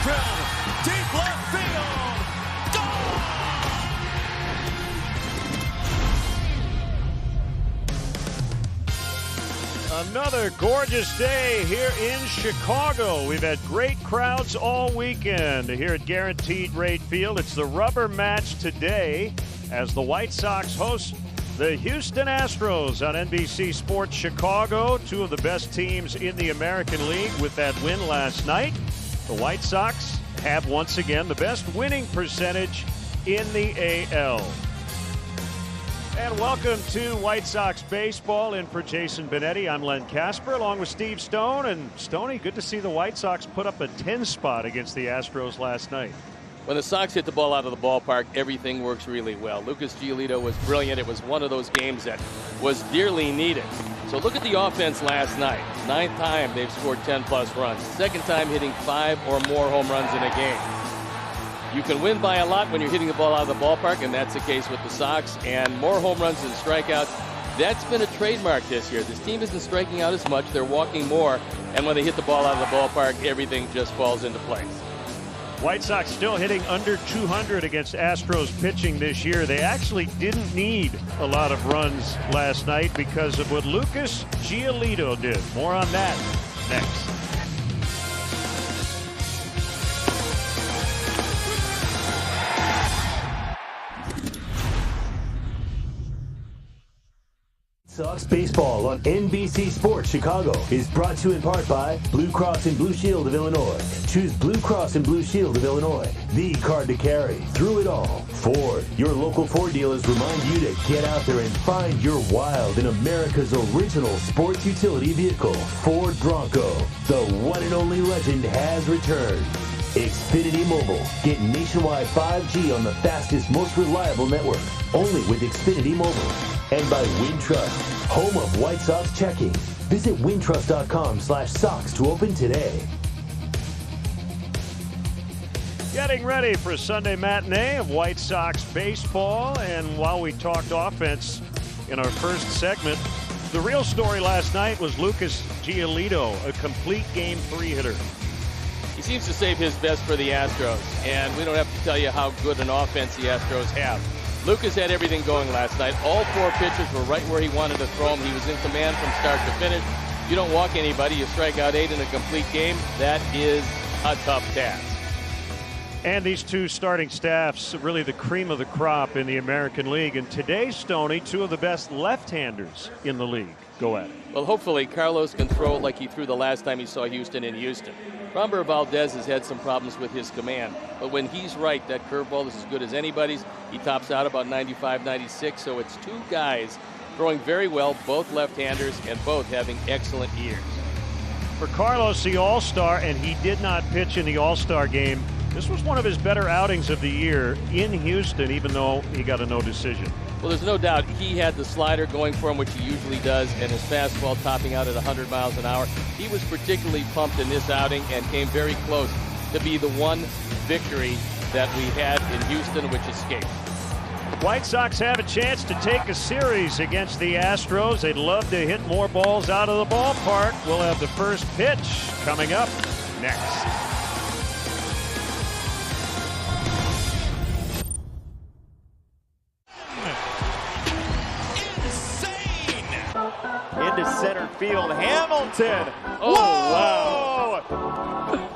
drilled. Deep left field. Gone! Another gorgeous day here in Chicago. We've had great crowds all weekend here at Guaranteed Rate Field. It's the rubber match today as the White Sox host the Houston Astros on NBC Sports Chicago. Two of the best teams in the American League with that win last night. The White Sox have once again the best winning percentage in the AL. And welcome to White Sox baseball. In for Jason Benetti, I'm Len Kasper along with Steve Stone. And Stoney, good to see the White Sox put up a 10 spot against the Astros last night. When the Sox hit the ball out of the ballpark, everything works really well. Lucas Giolito was brilliant. It was one of those games that was dearly needed. So look at the offense last night. 9th time they've scored 10-plus runs. 2nd time hitting 5 or more home runs in a game. You can win by a lot when you're hitting the ball out of the ballpark, and that's the case with the Sox. And more home runs than strikeouts. That's been a trademark this year. This team isn't striking out as much. They're walking more. And when they hit the ball out of the ballpark, everything just falls into place. White Sox still hitting under 200 against Astros pitching this year. They actually didn't need a lot of runs last night because of what Lucas Giolito did. More on that next. Sox baseball on NBC Sports Chicago is brought to you in part by Blue Cross and Blue Shield of Illinois. Choose Blue Cross and Blue Shield of Illinois, the card to carry through it all. Ford, your local Ford dealers remind you to get out there and find your wild in America's original sports utility vehicle, Ford Bronco. The one and only legend has returned. Xfinity Mobile. Get nationwide 5G on the fastest, most reliable network. Only with Xfinity Mobile. And by Wintrust, home of White Sox checking. Visit wintrust.com/Sox to open today. Getting ready for a Sunday matinee of White Sox baseball. And while we talked offense in our first segment, the real story last night was Lucas Giolito, a complete Game 3 hitter. He seems to save his best for the Astros, and we don't have to tell you how good an offense the Astros have. Lucas had everything going last night. All 4 pitches were right where he wanted to throw them. He was in command from start to finish. You don't walk anybody. You strike out 8 in a complete game. That is a tough task. And these two starting staffs, really the cream of the crop in the American League. And today, Stoney, 2 of the best left-handers in the league go at it. Well, hopefully Carlos can throw like he threw the last time he saw Houston in Houston. Framber Valdez has had some problems with his command, but when he's right, that curveball is as good as anybody's. He tops out about 95, 96, so it's 2 guys throwing very well, both left-handers, and both having excellent years. For Carlos, the All-Star, and he did not pitch in the All-Star game. This was one of his better outings of the year in Houston, even though he got a no decision. Well, there's no doubt he had the slider going for him, which he usually does, and his fastball topping out at 100 miles an hour. He was particularly pumped in this outing and came very close to be the one victory that we had in Houston, which escaped. White Sox have a chance to take a series against the Astros. They'd love to hit more balls out of the ballpark. We'll have the first pitch coming up next. Into center field, Hamilton. Oh, Whoa!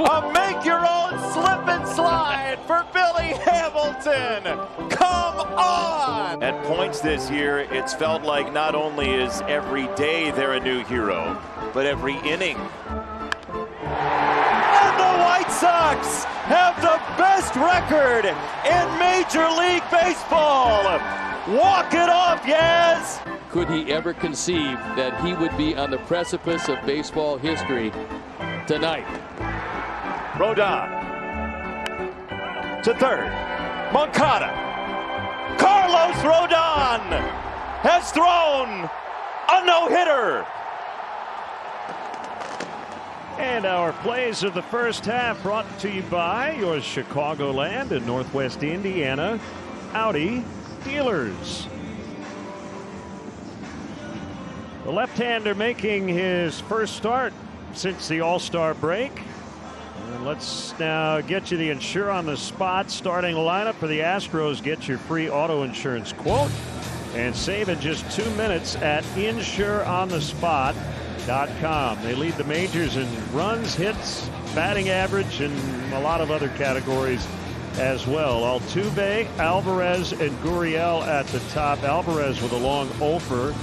A make-your-own slip and slide for Billy Hamilton. Come on! At points this year, it's felt like not only is every day they're a new hero, but every inning. And the White Sox have the best record in Major League Baseball. Walk it off, Yaz! Could he ever conceive that he would be on the precipice of baseball history tonight? Rodon to third. Moncada. Carlos Rodon has thrown a no-hitter. And our plays of the first half brought to you by your Chicagoland and Northwest Indiana Audi dealers. The left-hander making his first start since the All-Star break. And let's now get you the Insure on the Spot starting lineup for the Astros. Get your free auto insurance quote and save in just 2 minutes at insureonthespot.com. They lead the majors in runs, hits, batting average, and a lot of other categories as well. Altuve, Alvarez, and Gurriel at the top. Alvarez with a long offer.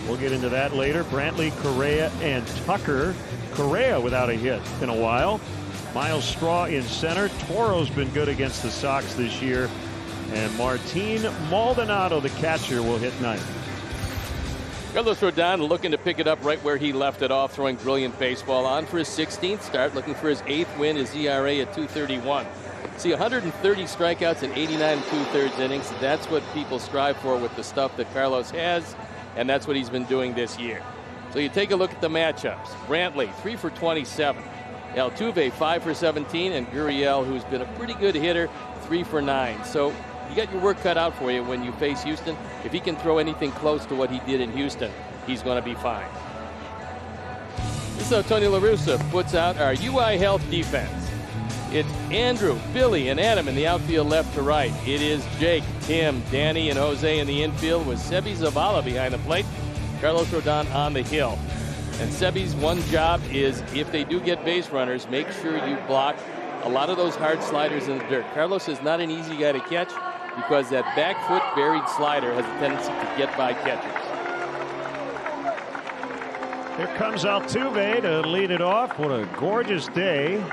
We'll get into that later. Brantley, Correa, and Tucker. Correa without a hit in a while. Miles Straw in center. Toro's been good against the Sox this year. And Martin Maldonado, the catcher, will hit ninth. Carlos Rodon looking to pick it up right where he left it off, throwing brilliant baseball. On for his 16th start, looking for his 8th win, his ERA at 2.31. See, 130 strikeouts in 89 2/3 innings. That's what people strive for with the stuff that Carlos has, and that's what he's been doing this year. So you take a look at the matchups. Brantley, 3 for 27. Altuve, 5 for 17, and Gurriel, who's been a pretty good hitter, 3 for 9. So you got your work cut out for you when you face Houston. If he can throw anything close to what he did in Houston, he's going to be fine. This is how Tony La Russa puts out our UI Health defense. It's Andrew, Billy, and Adam in the outfield left to right. It is Jake, Tim, Danny, and Jose in the infield with Sebi Zavala behind the plate. Carlos Rodon on the hill. And Sebi's one job is, if they do get base runners, make sure you block a lot of those hard sliders in the dirt. Carlos is not an easy guy to catch because that back foot buried slider has a tendency to get by catchers. Here comes Altuve to lead it off. What a gorgeous day.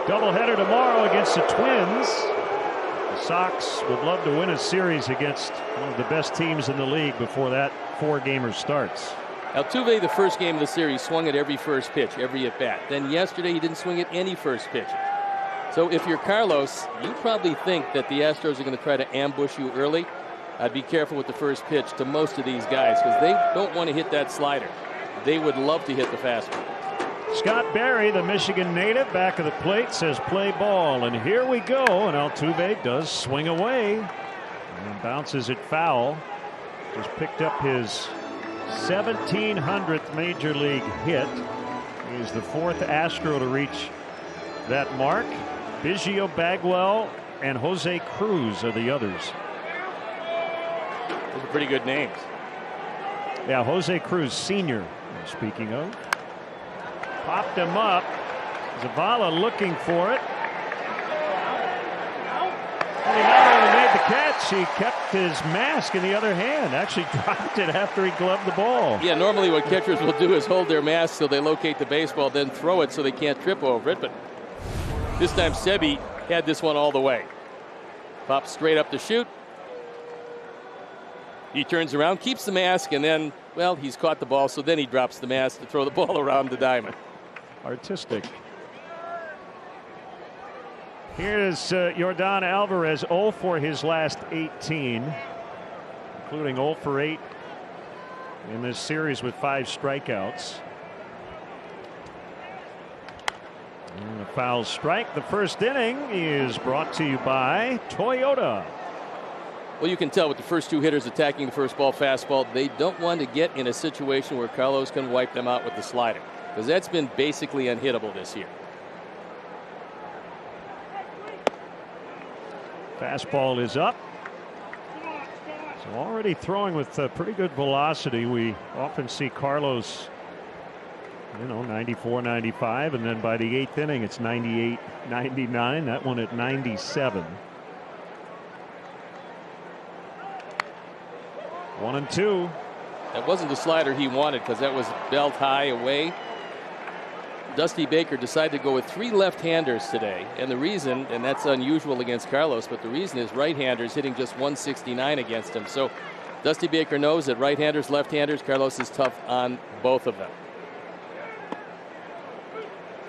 Doubleheader tomorrow against the Twins. The Sox would love to win a series against one of the best teams in the league before that 4-gamer starts. Altuve, the first game of the series, swung at every first pitch, every at bat. Then yesterday he didn't swing at any first pitch. So if you're Carlos, you probably think that the Astros are going to try to ambush you early. I'd be careful with the first pitch to most of these guys because they don't want to hit that slider. They would love to hit the fastball. Scott Barry, the Michigan native, back of the plate, says play ball. And here we go. And Altuve does swing away and bounces it foul. Just picked up his 1,700th major league hit. He's the 4th Astro to reach that mark. Biggio, Bagwell, and Jose Cruz are the others. Those are pretty good names. Yeah, Jose Cruz Sr. Speaking of. Popped him up. Zavala looking for it. And he not only made the catch, he kept his mask in the other hand. Actually dropped it after he gloved the ball. Yeah, normally what catchers will do is hold their mask so they locate the baseball, then throw it so they can't trip over it. But this time Sebi had this one all the way. Pops straight up to shoot. He turns around, keeps the mask, and then, well, he's caught the ball, so then he drops the mask to throw the ball around the diamond. Artistic. Here's Yordan Alvarez, 0 for his last 18, including 0 for 8 in this series with 5 strikeouts. And a foul strike. The first inning is brought to you by Toyota. Well, you can tell with the first 2 hitters attacking the first ball fastball, they don't want to get in a situation where Carlos can wipe them out with the slider, because that's been basically unhittable this year. Fastball is up. So already throwing with pretty good velocity. We often see Carlos, 94, 95, and then by the 8th inning it's 98, 99. That one at 97. 1-2. That wasn't the slider he wanted because that was belt high away. Dusty Baker decided to go with 3 left-handers today, and the reason, and that's unusual against Carlos, but the reason is right-handers hitting just 169 against him. So Dusty Baker knows that right-handers, left-handers, Carlos is tough on both of them.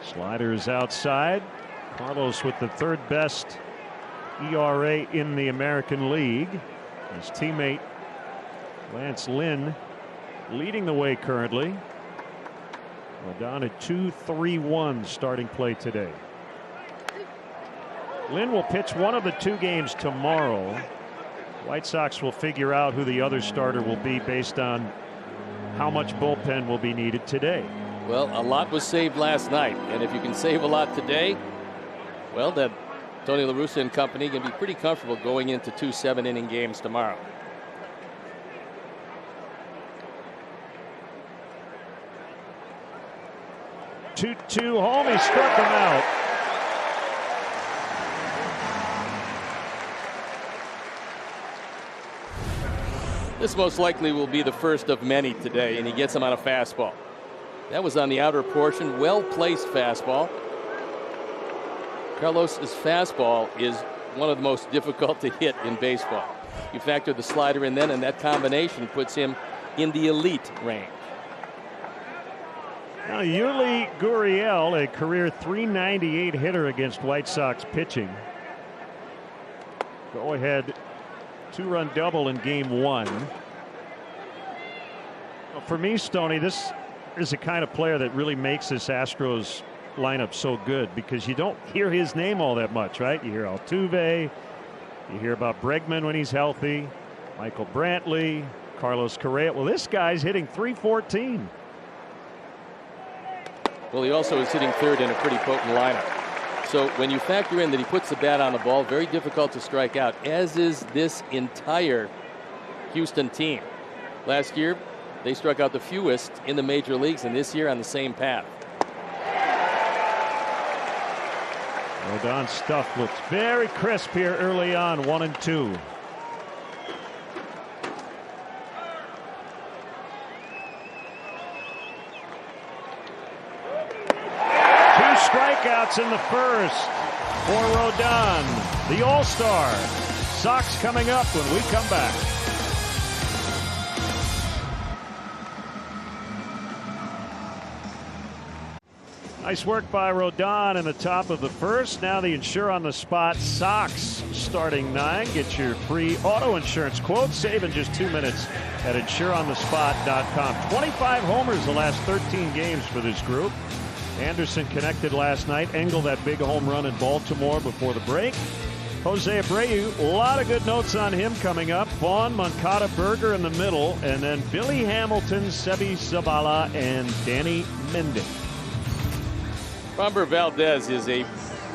Sliders outside. Carlos with the 3rd best ERA in the American League. His teammate Lance Lynn leading the way currently. We're down at 2-3-1 starting play today. Lynn will pitch one of the 2 games tomorrow. White Sox will figure out who the other starter will be based on how much bullpen will be needed today. Well, a lot was saved last night, and if you can save a lot today, well, then Tony La Russa and company can be pretty comfortable going into 2 7-inning games tomorrow. Two home. He struck him out. This most likely will be the first of many today, and he gets him on a fastball. That was on the outer portion, well-placed fastball. Carlos's fastball is one of the most difficult to hit in baseball. You factor the slider in then, and that combination puts him in the elite range. Now, Yuli Gurriel, a career .398 hitter against White Sox pitching. Go ahead, 2-run double in game 1. Well, for me, Stoney, this is the kind of player that really makes this Astros lineup so good, because you don't hear his name all that much, right? You hear Altuve, you hear about Bregman when he's healthy, Michael Brantley, Carlos Correa. Well, this guy's hitting .314. Well, he also is hitting third in a pretty potent lineup. So when you factor in that he puts the bat on the ball, very difficult to strike out, as is this entire Houston team. Last year, they struck out the fewest in the major leagues, and this year on the same path. Rodon's stuff looks very crisp here early on, 1-2. Strikeouts in the first for Rodon, the All-Star. Sox coming up when we come back. Nice work by Rodon in the top of the first. Now the Insure on the Spot Sox starting 9. Get your free auto insurance quote. Save in just 2 minutes at insureonthespot.com. 25 homers the last 13 games for this group. Anderson connected last night. Engel that big home run in Baltimore before the break. Jose Abreu, a lot of good notes on him coming up. Vaughn, Moncada, Berger in the middle, and then Billy Hamilton, Sebi Zabala, and Danny Mendon. Framber Valdez is a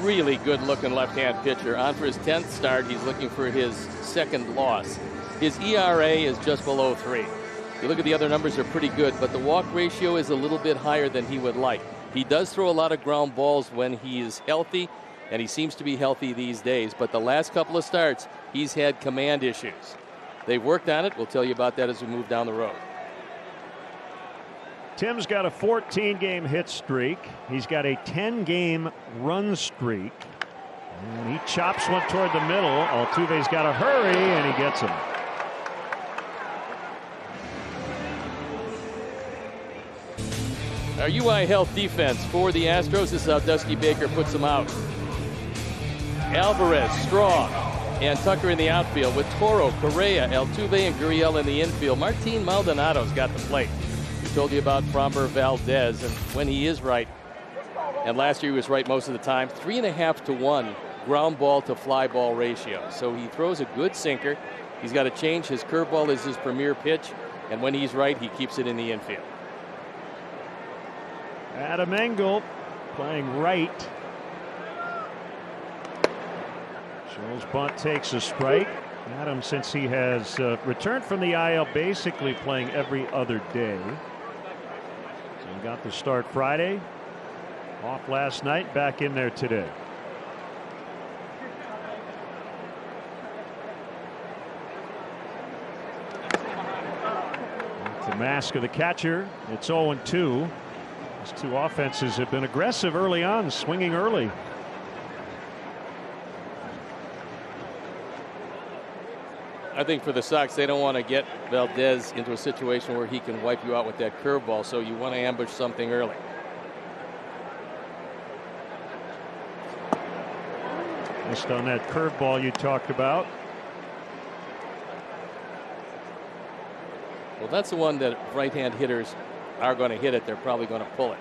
really good-looking left-hand pitcher. On for his 10th start, he's looking for his second loss. His ERA is just below 3. You look at the other numbers, they're pretty good, but the walk ratio is a little bit higher than he would like. He does throw a lot of ground balls when he is healthy, and he seems to be healthy these days. But the last couple of starts, he's had command issues. They've worked on it. We'll tell you about that as we move down the road. Tim's got a 14-game hit streak. He's got a 10-game run streak. And he chops one toward the middle. Altuve's got to hurry, and he gets him. Our UI Health defense for the Astros. This is how Dusty Baker puts them out. Alvarez, Straw, and Tucker in the outfield with Toro, Correa, Altuve, and Gurriel in the infield. Martin Maldonado's got the plate. We told you about Framber Valdez, and when he is right, and last year he was right most of the time, 3.5 to 1 ground ball to fly ball ratio. So he throws a good sinker. He's got to change. His curveball is his premier pitch, and when he's right, he keeps it in the infield. Adam Engel playing right. Schul's bunt takes a strike. Adam, since he has returned from the IL, basically playing every other day. So he got the start Friday, off last night, back in there today. The mask of the catcher. It's 0-2. These two offenses have been aggressive early on, swinging early. I think for the Sox, they don't want to get Valdez into a situation where he can wipe you out with that curveball, so you want to ambush something early. Missed on that curveball you talked about. Well, that's the one that right-hand hitters are going to hit it. They're probably going to pull it.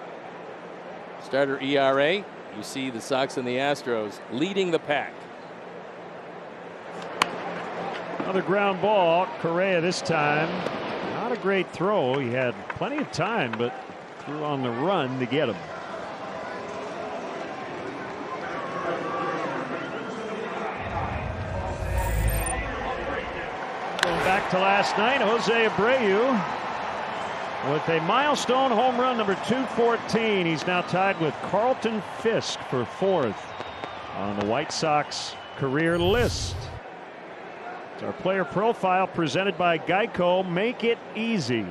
Starter ERA, you see the Sox and the Astros leading the pack. Another ground ball. Correa this time. Not a great throw. He had plenty of time, but threw on the run to get him. Going back to last night, Jose Abreu with a milestone home run, number 214. He's now tied with Carlton Fisk for 4th on the White Sox career list. It's our player profile presented by Geico. Make it easy.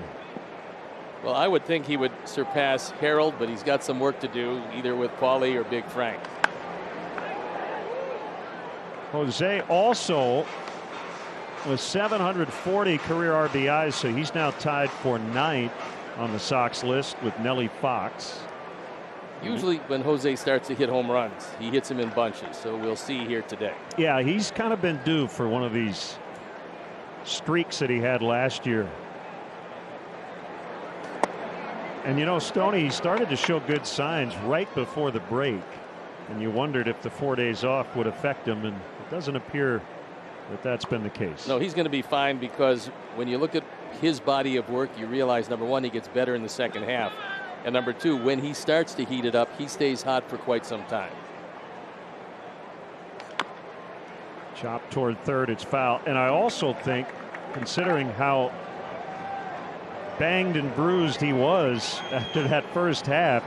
Well, I would think he would surpass Harold, but he's got some work to do, either with Paulie or Big Frank. Jose also with 740 career RBIs, so he's now tied for 9th on the Sox list with Nellie Fox. Usually when Jose starts to hit home runs, he hits them in bunches, so we'll see here today. Yeah, he's kind of been due for one of these streaks that he had last year. And you know, Stoney, he started to show good signs right before the break, and you wondered if the 4 days off would affect him, and it doesn't appear that that's been the case. No, he's going to be fine, because when you look at his body of work, you realize, number one, he gets better in the second half, and number two, when he starts to heat it up, he stays hot for quite some time. Chop toward third, it's foul. And I also think, considering how banged and bruised he was after that first half,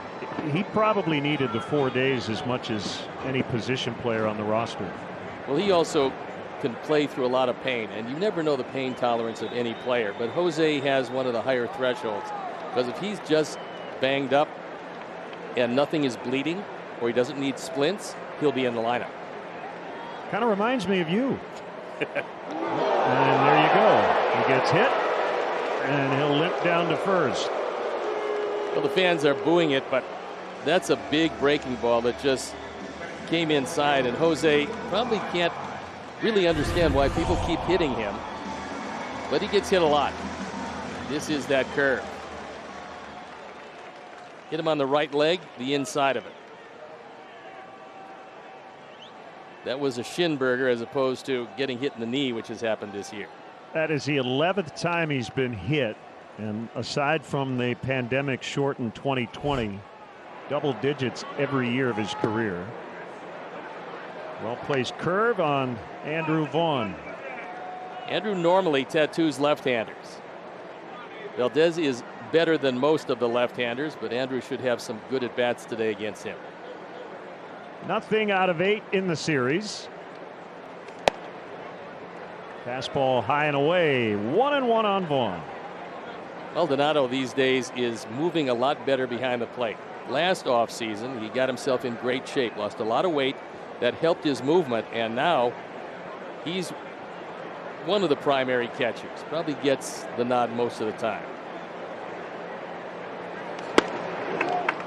he probably needed the 4 days as much as any position player on the roster. Well, he also can play through a lot of pain, and you never know the pain tolerance of any player, but Jose has one of the higher thresholds, because if he's just banged up and nothing is bleeding, or he doesn't need splints, he'll be in the lineup. Kind of reminds me of you. And there you go. He gets hit, and he'll limp down to first. Well, the fans are booing it, but that's a big breaking ball that just came inside, and Jose probably can't really understand why people keep hitting him, but he gets hit a lot. This is that curve. Hit him on the right leg, the inside of it. That was a shin burger as opposed to getting hit in the knee, which has happened this year. That is the 11th time he's been hit, and aside from the pandemic shortened 2020, double digits every year of his career. Well placed curve on Andrew Vaughn. Andrew normally tattoos left-handers. Valdez is better than most of the left-handers, but Andrew should have some good at-bats today against him. Nothing out of 8 in the series. Fastball high and away. 1-1 on Vaughn. Well, Donato these days is moving a lot better behind the plate. Last offseason, he got himself in great shape, lost a lot of weight. That helped his movement, and now he's one of the primary catchers. Probably gets the nod most of the time.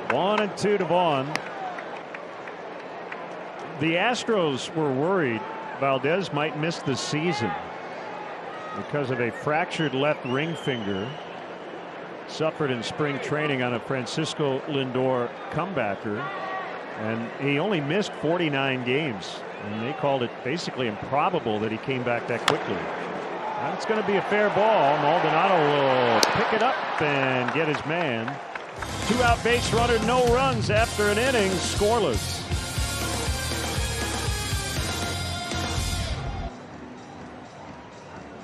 1-2 to Vaughn. The Astros were worried Valdez might miss the season because of a fractured left ring finger suffered in spring training on a Francisco Lindor comebacker. And he only missed 49 games, and they called it basically improbable that he came back that quickly. Now it's going to be a fair ball. Maldonado will pick it up and get his man. 2-out base runner, no runs after an inning, scoreless.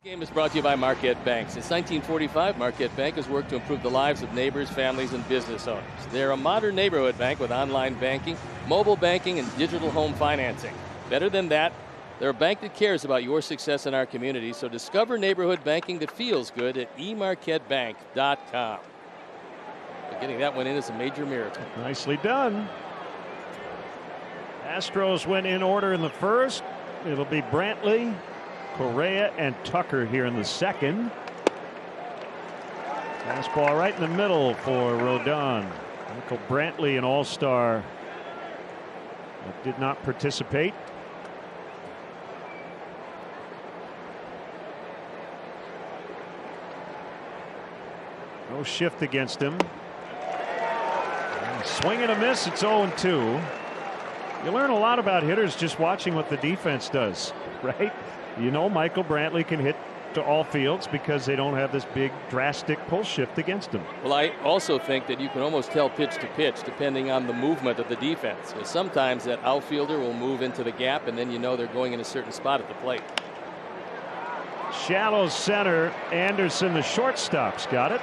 Game is brought to you by Marquette Bank. Since 1945, Marquette Bank has worked to improve the lives of neighbors, families, and business owners. They're a modern neighborhood bank with online banking, mobile banking, and digital home financing. Better than that, they're a bank that cares about your success in our community, so discover neighborhood banking that feels good at emarquettebank.com. But getting that one in is a major miracle. Nicely done. Astros went in order in the first. It'll be Brantley, Correa, and Tucker here in the second. Fastball right in the middle for Rodon. Michael Brantley, an all-star, but did not participate. No shift against him. Swing and a miss. It's 0-2. You learn a lot about hitters just watching what the defense does, right? You know, Michael Brantley can hit to all fields because they don't have this big drastic pull shift against them. Well, I also think that you can almost tell pitch to pitch depending on the movement of the defense. Because sometimes that outfielder will move into the gap, and then you know they're going in a certain spot at the plate. Shallow center. Anderson, the shortstop's got it.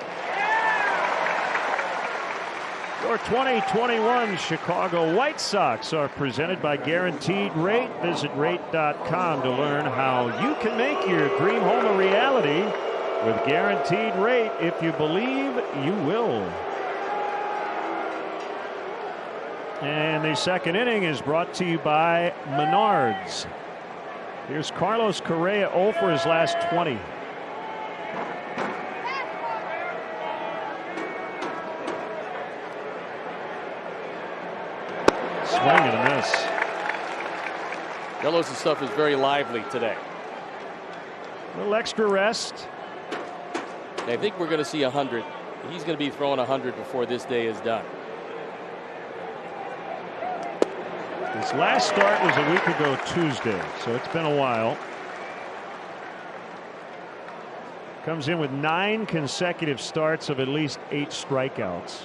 Your 2021 Chicago White Sox are presented by Guaranteed Rate. Visit rate.com to learn how you can make your dream home a reality with Guaranteed Rate. If you believe, you will. And the second inning is brought to you by Menards. Here's Carlos Correa, 0 for his last 20. Swing and a miss. Carlos' stuff is very lively today. A little extra rest. I think we're going to see 100. He's going to be throwing 100 before this day is done. His last start was a week ago Tuesday, so it's been a while. Comes in with 9 consecutive starts of at least 8 strikeouts.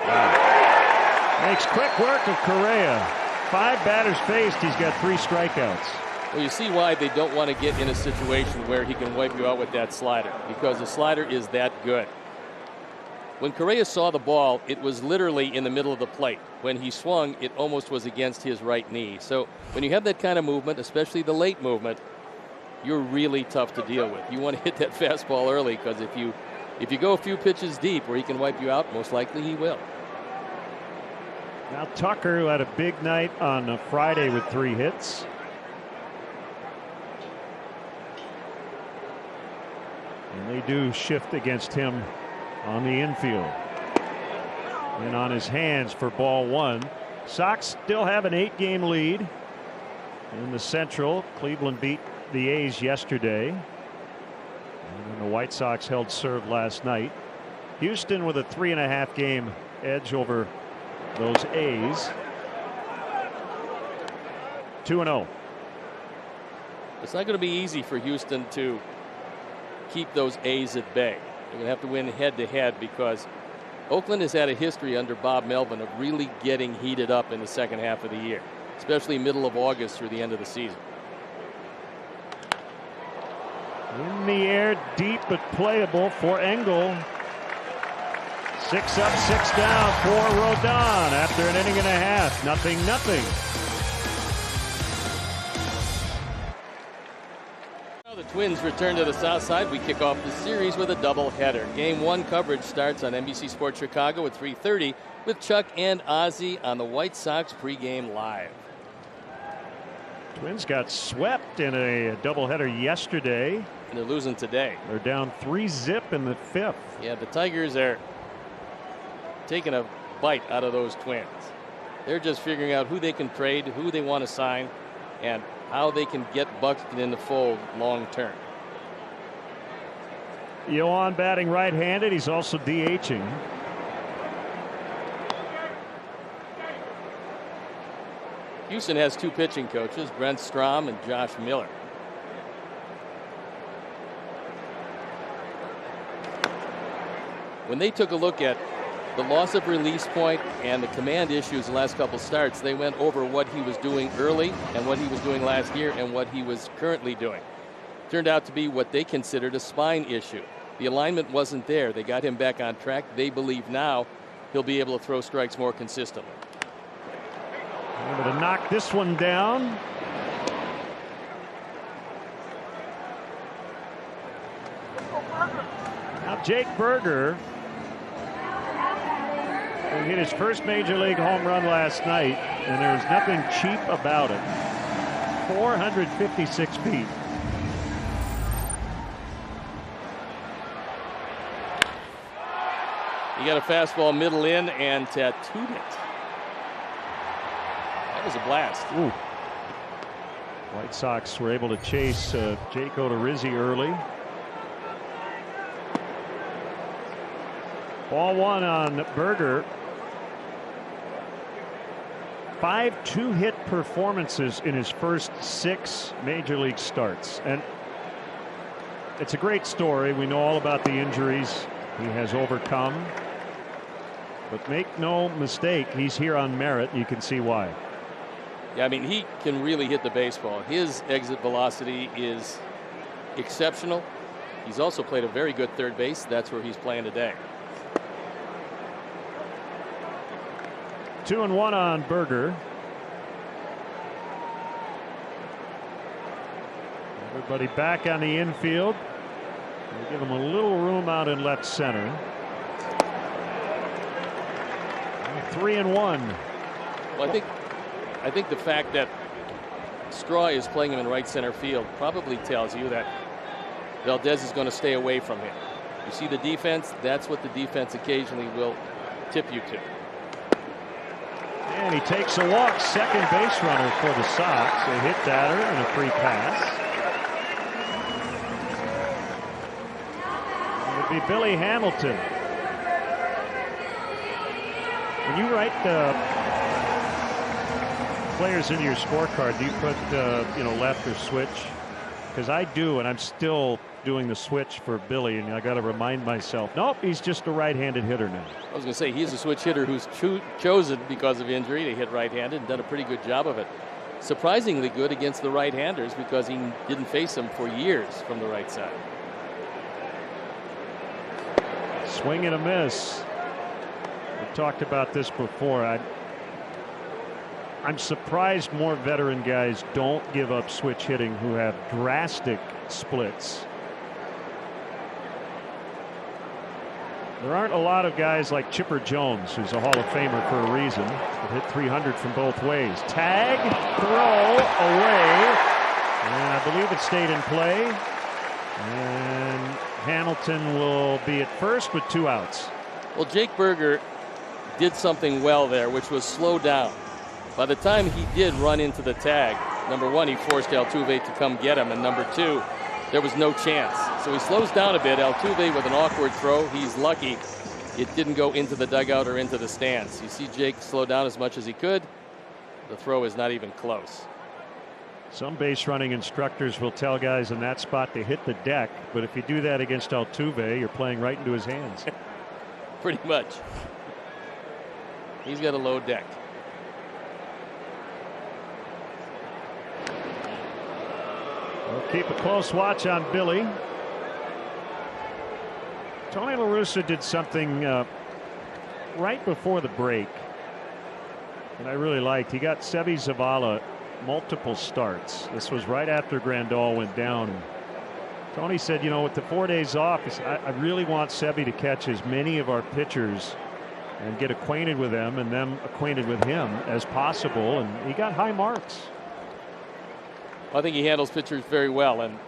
Wow. Makes quick work of Correa. 5 batters faced. He's got 3 strikeouts. Well, you see why they don't want to get in a situation where he can wipe you out with that slider, because the slider is that good. When Correa saw the ball, it was literally in the middle of the plate. When he swung, it almost was against his right knee. So when you have that kind of movement, especially the late movement, you're really tough to deal with. You want to hit that fastball early, because if you go a few pitches deep where he can wipe you out, most likely he will. Now Tucker, who had a big night on Friday with 3 hits. And they do shift against him on the infield. And on his hands for ball 1. Sox still have an 8-game lead in the Central. Cleveland beat the A's yesterday. And the White Sox held serve last night. Houston with a 3.5 game edge over those A's. 2-0. It's not going to be easy for Houston to keep those A's at bay. They're going to have to win head-to-head, because Oakland has had a history under Bob Melvin of really getting heated up in the second half of the year, especially middle of August through the end of the season. In the air, deep but playable for Engel. 6 up, 6 down for Rodon after an inning and a half. 0-0. The Twins return to the south side. We kick off the series with a doubleheader. Game 1 coverage starts on NBC Sports Chicago at 3:30 with Chuck and Ozzie on the White Sox pregame live. Twins got swept in a doubleheader yesterday. And they're losing today. They're down 3-0 in the 5th. Yeah, the Tigers are taking a bite out of those Twins. They're just figuring out who they can trade, who they want to sign, and how they can get Buxton in the fold long term. Yoan batting right-handed. He's also DHing. Houston has 2 pitching coaches, Brent Strom and Josh Miller. When they took a look at the loss of release point and the command issues the last couple starts, they went over what he was doing early and what he was doing last year and what he was currently doing. Turned out to be what they considered a spine issue. The alignment wasn't there. They got him back on track. They believe now he'll be able to throw strikes more consistently. Able to knock this one down. Now Jake Berger, who hit his first major league home run last night, and there was nothing cheap about it. 456 feet. He got a fastball middle in and tattooed it. That was a blast. Ooh. White Sox were able to chase Jake Odorizzi early. Ball 1 on Berger. 5 2-hit performances in his first 6 major league starts. And it's a great story. We know all about the injuries he has overcome. But make no mistake, he's here on merit. You can see why. Yeah, I mean, he can really hit the baseball. His exit velocity is exceptional. He's also played a very good third base. That's where he's playing today. 2-1 on Berger. Everybody back on the infield. They give him a little room out in left center. 3-1. Well, I think the fact that Straw is playing him in right center field probably tells you that Valdez is going to stay away from him. You see the defense, that's what the defense occasionally will tip you to. And he takes a walk, second base runner for the Sox. A hit batter and a free pass. It would be Billy Hamilton. When you write the players into your scorecard, do you put left or switch? Because I do, and I'm still doing the switch for Billy, and I got to remind myself, nope, he's just a right-handed hitter now. I was going to say he's a switch hitter who's chosen because of injury to hit right-handed and done a pretty good job of it. Surprisingly good against the right-handers because he didn't face them for years from the right side. Swing and a miss. We talked about this before. I'm surprised more veteran guys don't give up switch hitting who have drastic splits. There aren't a lot of guys like Chipper Jones, who's a Hall of Famer for a reason, that hit 300 from both ways. Tag, throw, away, and I believe it stayed in play. And Hamilton will be at first with 2 outs. Well, Jake Berger did something well there, which was slow down. By the time he did run into the tag, number one, he forced Altuve to come get him, and number two, there was no chance. So he slows down a bit. Altuve with an awkward throw. He's lucky it didn't go into the dugout or into the stands. You see Jake slow down as much as he could. The throw is not even close. Some base running instructors will tell guys in that spot to hit the deck, but if you do that against Altuve, you're playing right into his hands. Pretty much. He's got a low deck. We'll keep a close watch on Billy. Tony La Russa did something right before the break that I really liked. He got Seby Zavala multiple starts. This was right after Grandal went down. Tony said, with the 4 days off, I really want Seby to catch as many of our pitchers and get acquainted with them and them acquainted with him as possible. And he got high marks. I think he handles pitchers very well, and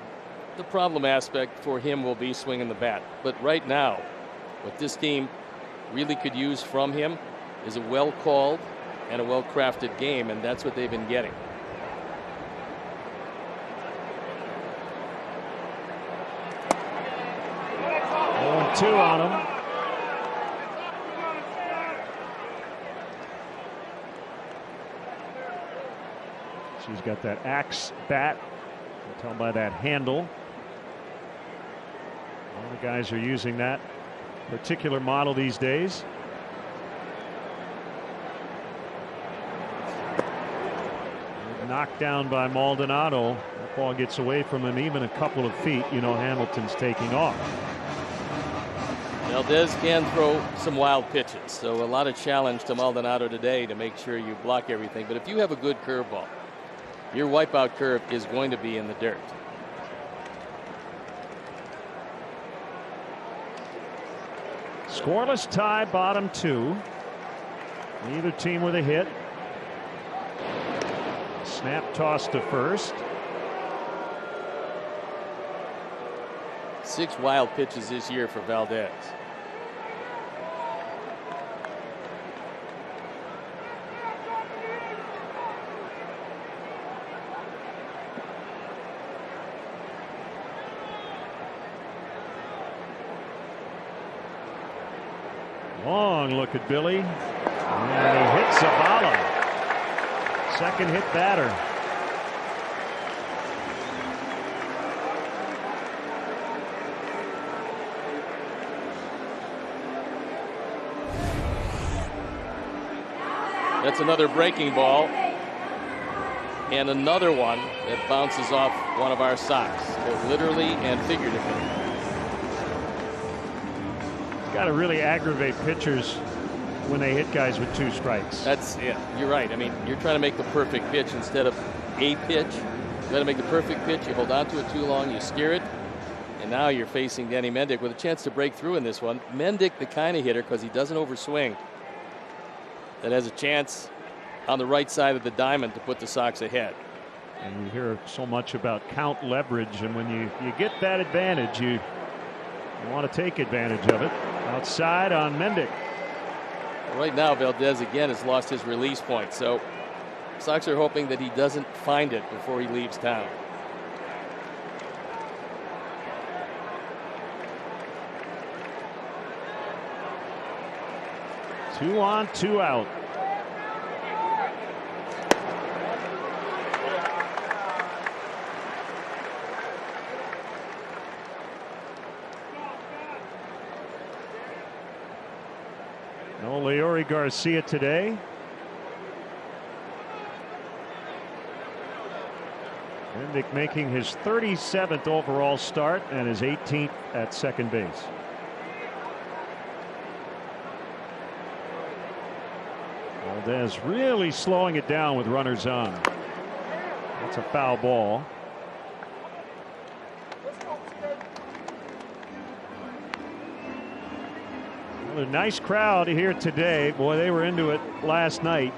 the problem aspect for him will be swinging the bat. But right now, what this team really could use from him is a well-called and a well-crafted game, and that's what they've been getting. Oh, 2 on him. She's got that axe bat. You can tell by that handle. All the guys are using that particular model these days. Knocked down by Maldonado. That ball gets away from him even a couple of feet. Hamilton's taking off. Valdez can throw some wild pitches, so a lot of challenge to Maldonado today to make sure you block everything. But if you have a good curveball, your wipeout curve is going to be in the dirt. Scoreless tie, bottom 2. Neither team with a hit. Snap toss to first. 6 wild pitches this year for Valdez. Long look at Billy, and he hits Zavala. Second hit batter. That's another breaking ball. And another one that bounces off one of our Sox, both literally and figuratively. It's got to really aggravate pitchers when they hit guys with 2 strikes. That's it. You're right. I mean, you're trying to make the perfect pitch instead of a pitch. You got to make the perfect pitch. You hold on to it too long, you steer it. And now you're facing Danny Mendick with a chance to break through in this one. Mendick, the kind of hitter, because he doesn't overswing, that has a chance on the right side of the diamond to put the Sox ahead. And you hear so much about count leverage, and when you get that advantage, you want to take advantage of it. Outside on Mendick. Right now, Valdez again has lost his release point, so Sox are hoping that he doesn't find it before he leaves town. Two on, 2 out. No Leori Garcia today. Mendick making his 37th overall start and his 18th at second base. Valdez really slowing it down with runners on. That's a foul ball. Well, a nice crowd here today. Boy, they were into it last night.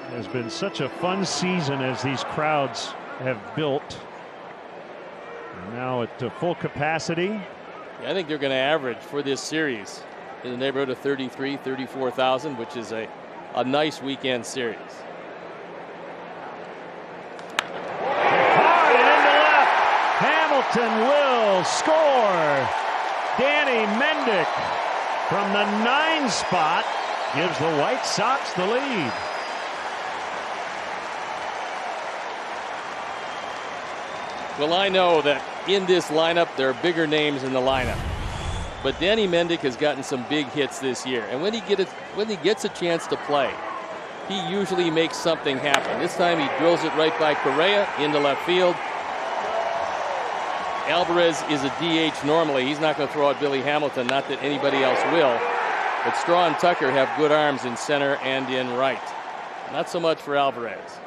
It has been such a fun season as these crowds have built. And now at full capacity. Yeah, I think they're going to average for this series in the neighborhood of 33, 34,000, which is a nice weekend series. Hard and into left. Hamilton will score. Danny Mendick from the 9 spot gives the White Sox the lead. Well, I know that in this lineup there are bigger names in the lineup, but Danny Mendick has gotten some big hits this year, and when he gets a chance to play, he usually makes something happen. This time he drills it right by Correa into left field. Alvarez is a DH normally. He's not going to throw out Billy Hamilton, not that anybody else will, but Straw and Tucker have good arms in center and in right. Not so much for Alvarez,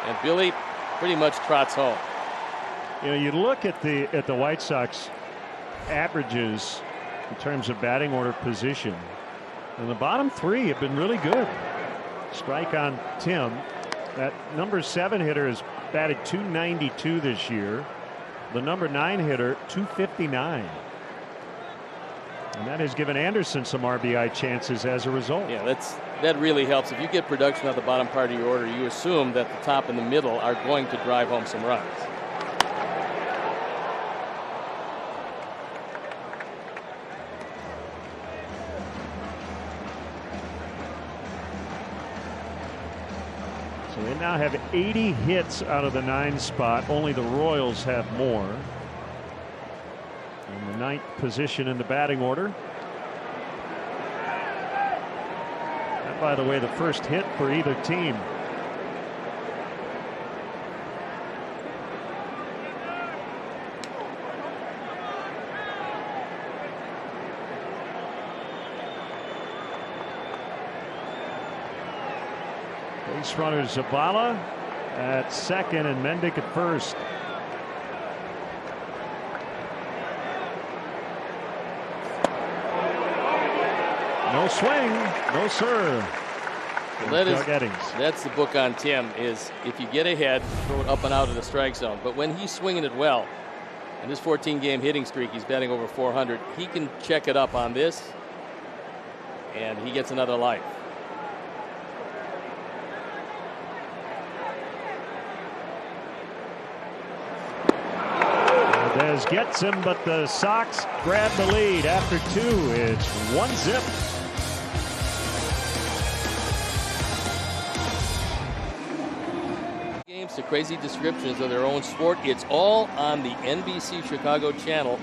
and Billy pretty much trots home. You know, you look at the White Sox averages in terms of batting order position, and the bottom 3 have been really good. Strike on Tim. That number 7 hitter has batted .292 this year. The number 9 hitter .259. And that has given Anderson some RBI chances as a result. Yeah, that really helps. If you get production at the bottom part of your order, you assume that the top and the middle are going to drive home some runs. So they now have 80 hits out of the 9 spot. Only the Royals have more. In the 9th position in the batting order. That, by the way, the first hit for either team. Base runner Zavala at second and Mendick at first. No swing, no sir. Well, that's the book on Tim, is if you get ahead, throw it up and out of the strike zone. But when he's swinging it well, in this 14-game hitting streak, he's batting over 400. He can check it up on this, and he gets another life. Valdez gets him, but the Sox grab the lead after 2. It's 1-0. crazy descriptions of their own sport. It's all on the NBC Chicago channel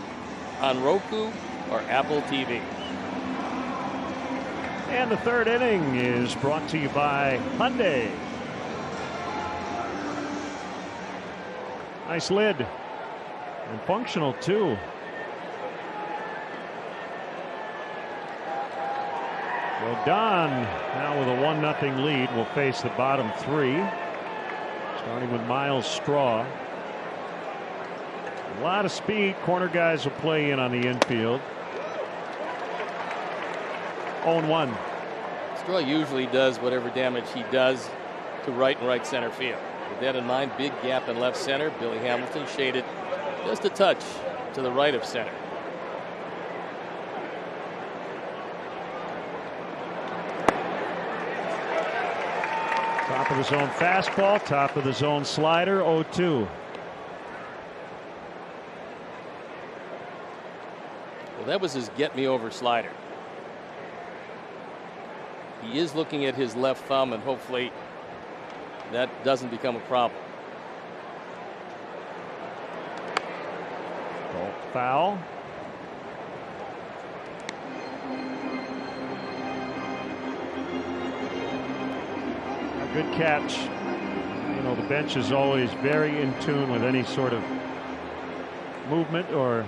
on Roku or Apple TV. And the third inning is brought to you by Hyundai. Nice lid. And functional, too. Rodon now with a 1-0 lead will face the bottom three. Starting with Miles Straw. A lot of speed. Corner guys will play in on the infield. 0-1. Straw usually does whatever damage he does to right and right center field. With that in mind, big gap in left center. Billy Hamilton shaded just a touch to the right of center. Top of the zone fastball, top of the zone slider, 0-2. Well, that was his get me over slider. He is looking at his left thumb, and hopefully that doesn't become a problem. Foul. A good catch. You know, the bench is always very in tune with any sort of movement or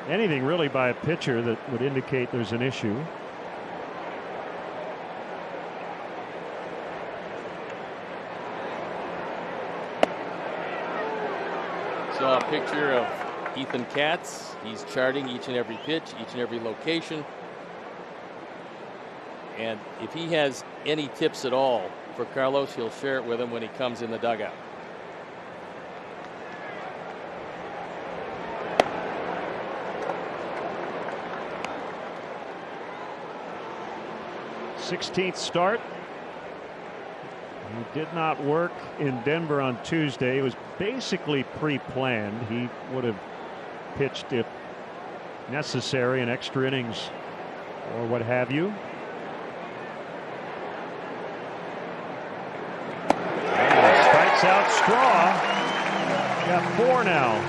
anything really by a pitcher that would indicate there's an issue. Saw a picture of Ethan Katz. He's charting each and every pitch, each and every location. And if he has any tips at all for Carlos, he'll share it with him when he comes in the dugout. Sixteenth start. He did not work in Denver on Tuesday. It was basically pre-planned. He would have pitched if necessary in extra innings or what have you. And strikes out Straw. Got 4 now.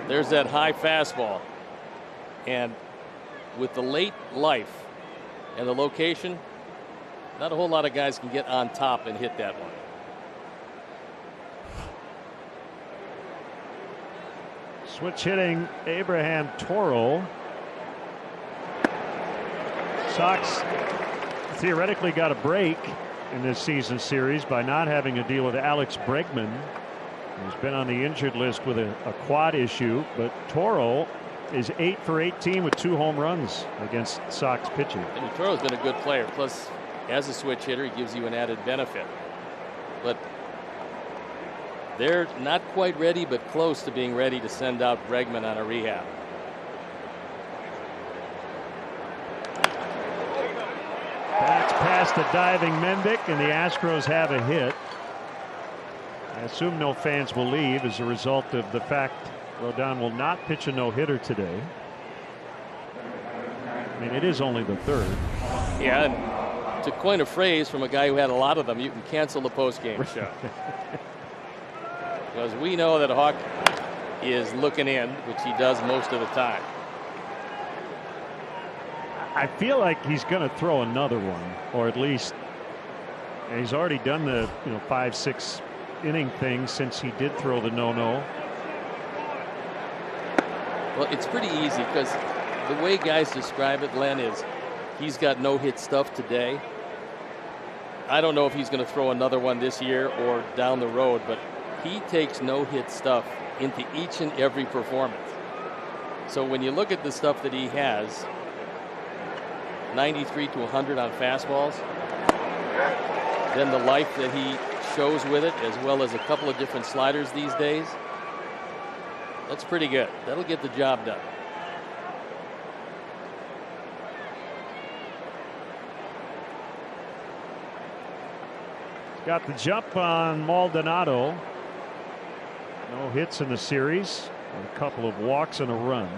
There's that high fastball. And with the late life and the location, not a whole lot of guys can get on top and hit that one. Switch hitting Abraham Toro. Sox theoretically got a break in this season series by not having to deal with Alex Bregman, who's been on the injured list with a quad issue, but Toro is 8 for 18 with 2 home runs against Sox pitching. And Toro's been a good player. Plus, as a switch hitter, he gives you an added benefit. But they're not quite ready, but close to being ready to send out Bregman on a rehab. That's past the diving Mendick, and the Astros have a hit. I assume no fans will leave as a result of the fact Rodon will not pitch a no-hitter today. I mean, it is only the third. Yeah, and to coin a phrase from a guy who had a lot of them, you can cancel the post-game show. Because we know that Hawk is looking in, which he does most of the time. I feel like he's going to throw another one, or at least, and he's already done the 5-6 inning thing since he did throw the no-no. Well, it's pretty easy because the way guys describe it, Len, is he's got no-hit stuff today. I don't know if he's going to throw another one this year or down the road, but he takes no-hit stuff into each and every performance. So when you look at the stuff that he has, 93 to 100 on fastballs, then the life that he shows with it, as well as a couple of different sliders these days, that's pretty good. That'll get the job done. Got the jump on Maldonado. No hits in the series. A couple of walks and a run.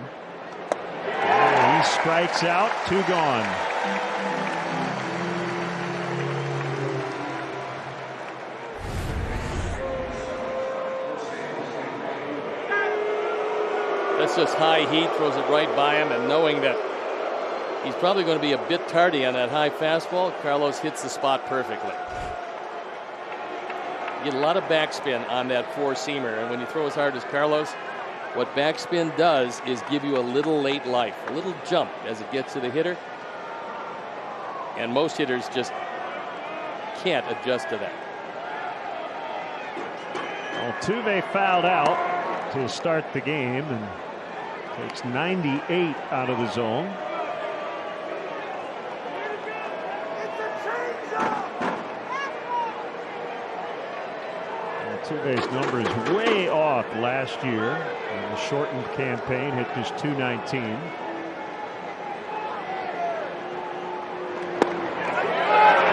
And he strikes out. 2 gone. That's just high heat, throws it right by him, and knowing that he's probably going to be a bit tardy on that high fastball, Carlos hits the spot perfectly. You get a lot of backspin on that four-seamer, and when you throw as hard as Carlos, what backspin does is give you a little late life, a little jump as it gets to the hitter, and most hitters just can't adjust to that. Altuve fouled out to start the game and takes 98 out of the zone. Altuve's numbers way off last year in the shortened campaign, hit just .219.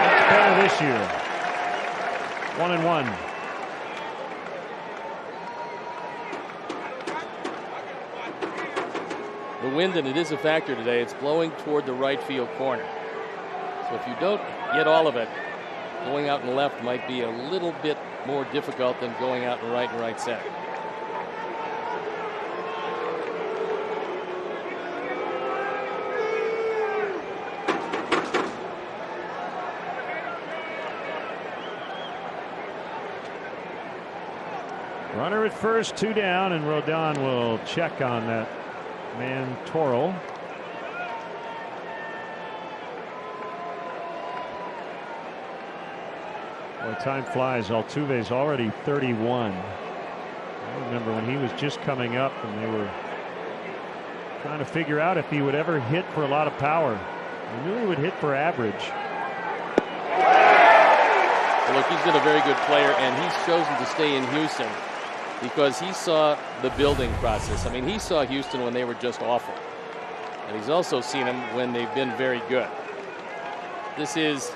It's better this year. 1-1. The wind, and it is a factor today, it's blowing toward the right field corner. So if you don't get all of it, going out and left might be a little bit more difficult than going out and right center. Runner at first, 2 down, and Rodon will check on that man Toro. Boy, time flies. Altuve's already 31. I remember when he was just coming up and they were trying to figure out if he would ever hit for a lot of power. I knew he would hit for average. Well, look, he's been a very good player, and he's chosen to stay in Houston because he saw the building process. I mean, he saw Houston when they were just awful, and he's also seen them when they've been very good. This is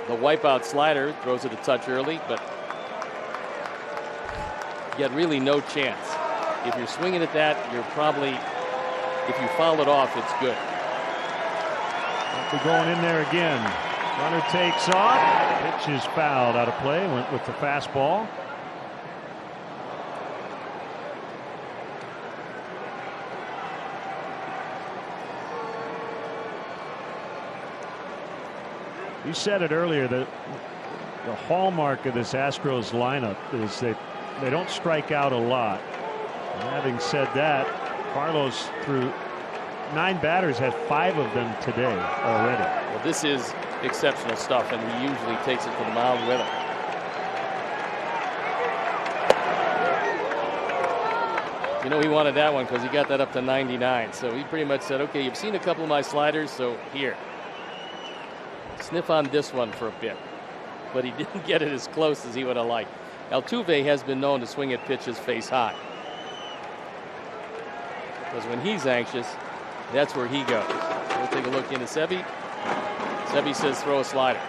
the wipeout slider, throws it a touch early, but you got really no chance. If you're swinging at that, you're probably, if you foul it off, it's good. We're going in there again. Runner takes off. Pitch is fouled out of play. Went with the fastball. You said it earlier that the hallmark of this Astros lineup is that they don't strike out a lot. And having said that, Carlos threw 9 batters, had 5 of them today already. Well, this is exceptional stuff, and he usually takes it to the mound with him. You know, he wanted that one because he got that up to 99. So he pretty much said, okay, you've seen a couple of my sliders, so here. Sniff on this one for a bit. But he didn't get it as close as he would have liked. Altuve has been known to swing at pitches face high, because when he's anxious, that's where he goes. We'll take a look into Sebi. Sebi says throw a slider.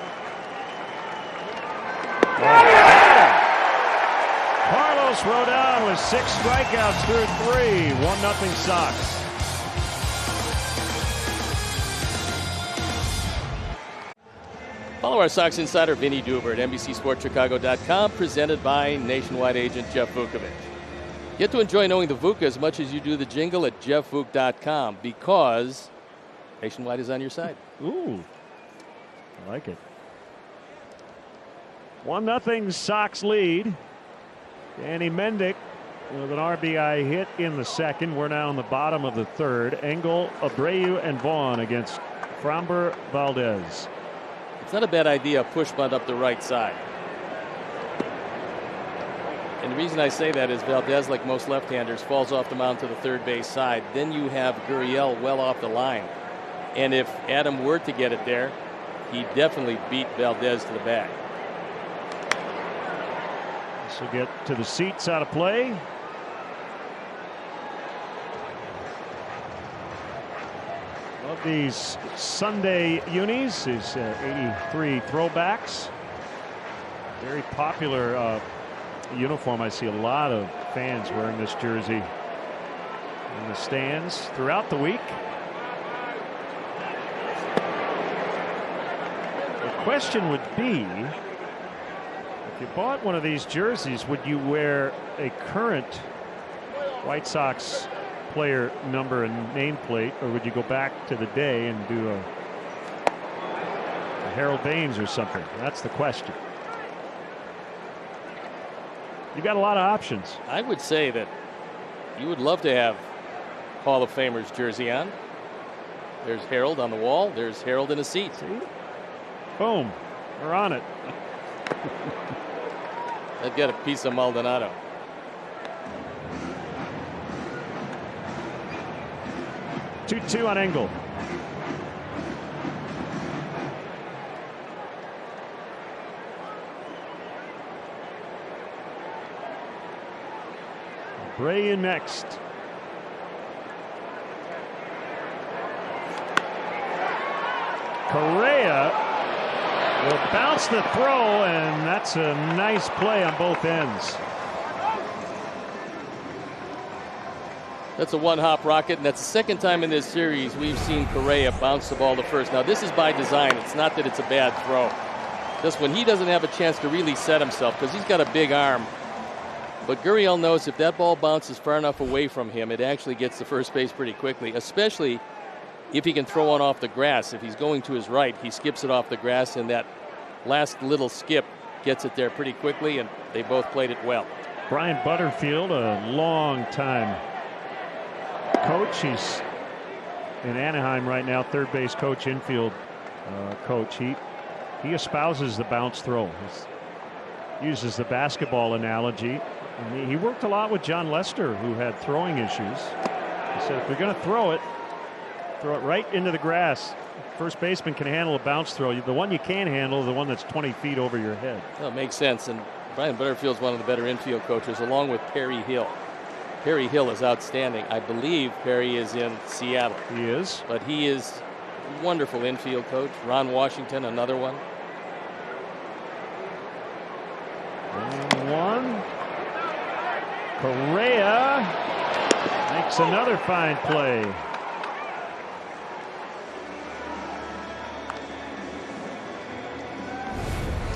Carlos Rodon with 6 strikeouts through 3. 1-0 Sox. Follow our Sox insider Vinny Duber at NBCSportsChicago.com, presented by Nationwide agent Jeff Vukovich. Get to enjoy knowing the VUCA as much as you do the jingle at JeffVuke.com, because Nationwide is on your side. Ooh, I like it. 1-0 Sox lead. Danny Mendick with an RBI hit in the second. We're now in the bottom of the third. Engel, Abreu, and Vaughn against Framber Valdez. It's not a bad idea, push bunt up the right side. And the reason I say that is Valdez, like most left-handers, falls off the mound to the third base side. Then you have Gurriel well off the line. And if Adam were to get it there, he definitely beat Valdez to the bag. This will get to the seats out of play. Love these Sunday unis, these 83 throwbacks. Very popular uniform. I see a lot of fans wearing this jersey in the stands throughout the week. question would be, if you bought one of these jerseys, would you wear a current White Sox player number and nameplate, or would you go back to the day and do a Harold Baines or something? That's the question. You got a lot of options. I would say that you would love to have Hall of Famer's jersey on. There's Harold on the wall. There's Harold in a seat. See? Boom. We're on it. I've got a piece of Maldonado. Two on Engel. Bray in next. Correa will bounce the throw, and that's a nice play on both ends. That's a one-hop rocket, and that's the second time in this series we've seen Correa bounce the ball to first. Now, this is by design. It's not that it's a bad throw. Just when he doesn't have a chance to really set himself, because he's got a big arm. But Gurriel knows if that ball bounces far enough away from him, it actually gets to first base pretty quickly, especially if he can throw one off the grass. If he's going to his right, he skips it off the grass, and that last little skip gets it there pretty quickly, and they both played it well. Brian Butterfield, a long time coach. He's in Anaheim right now, third base coach, infield coach. He espouses the bounce throw. He uses the basketball analogy. And he worked a lot with John Lester, who had throwing issues. He said, if you're going to throw it right into the grass. First baseman can handle a bounce throw. The one you can't handle is the one that's 20 feet over your head. That makes sense. And Brian Butterfield's one of the better infield coaches, along with Perry Hill. Perry Hill is outstanding. I believe Perry is in Seattle. He is. But he is a wonderful infield coach. Ron Washington, another one. 1-1. Correa makes another fine play.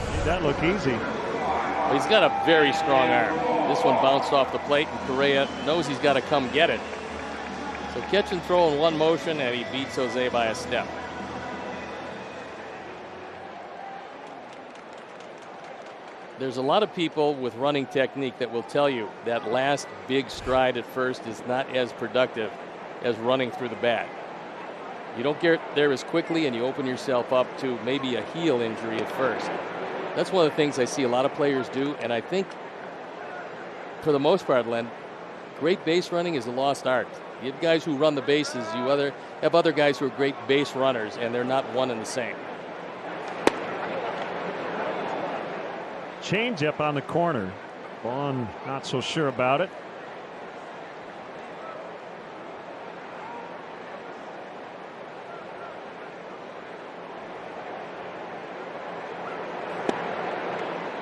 Made that look easy. Well, he's got a very strong arm. This one bounced off the plate, and Correa knows he's got to come get it. So catch and throw in one motion, and he beats Jose by a step. There's a lot of people with running technique that will tell you that last big stride at first is not as productive as running through the bag. You don't get there as quickly, and you open yourself up to maybe a heel injury at first. That's one of the things I see a lot of players do, and I think for the most part, Len, great base running is a lost art. You have guys who run the bases, you have other guys who are great base runners, and they're not one and the same. Change up on the corner. Vaughn not so sure about it.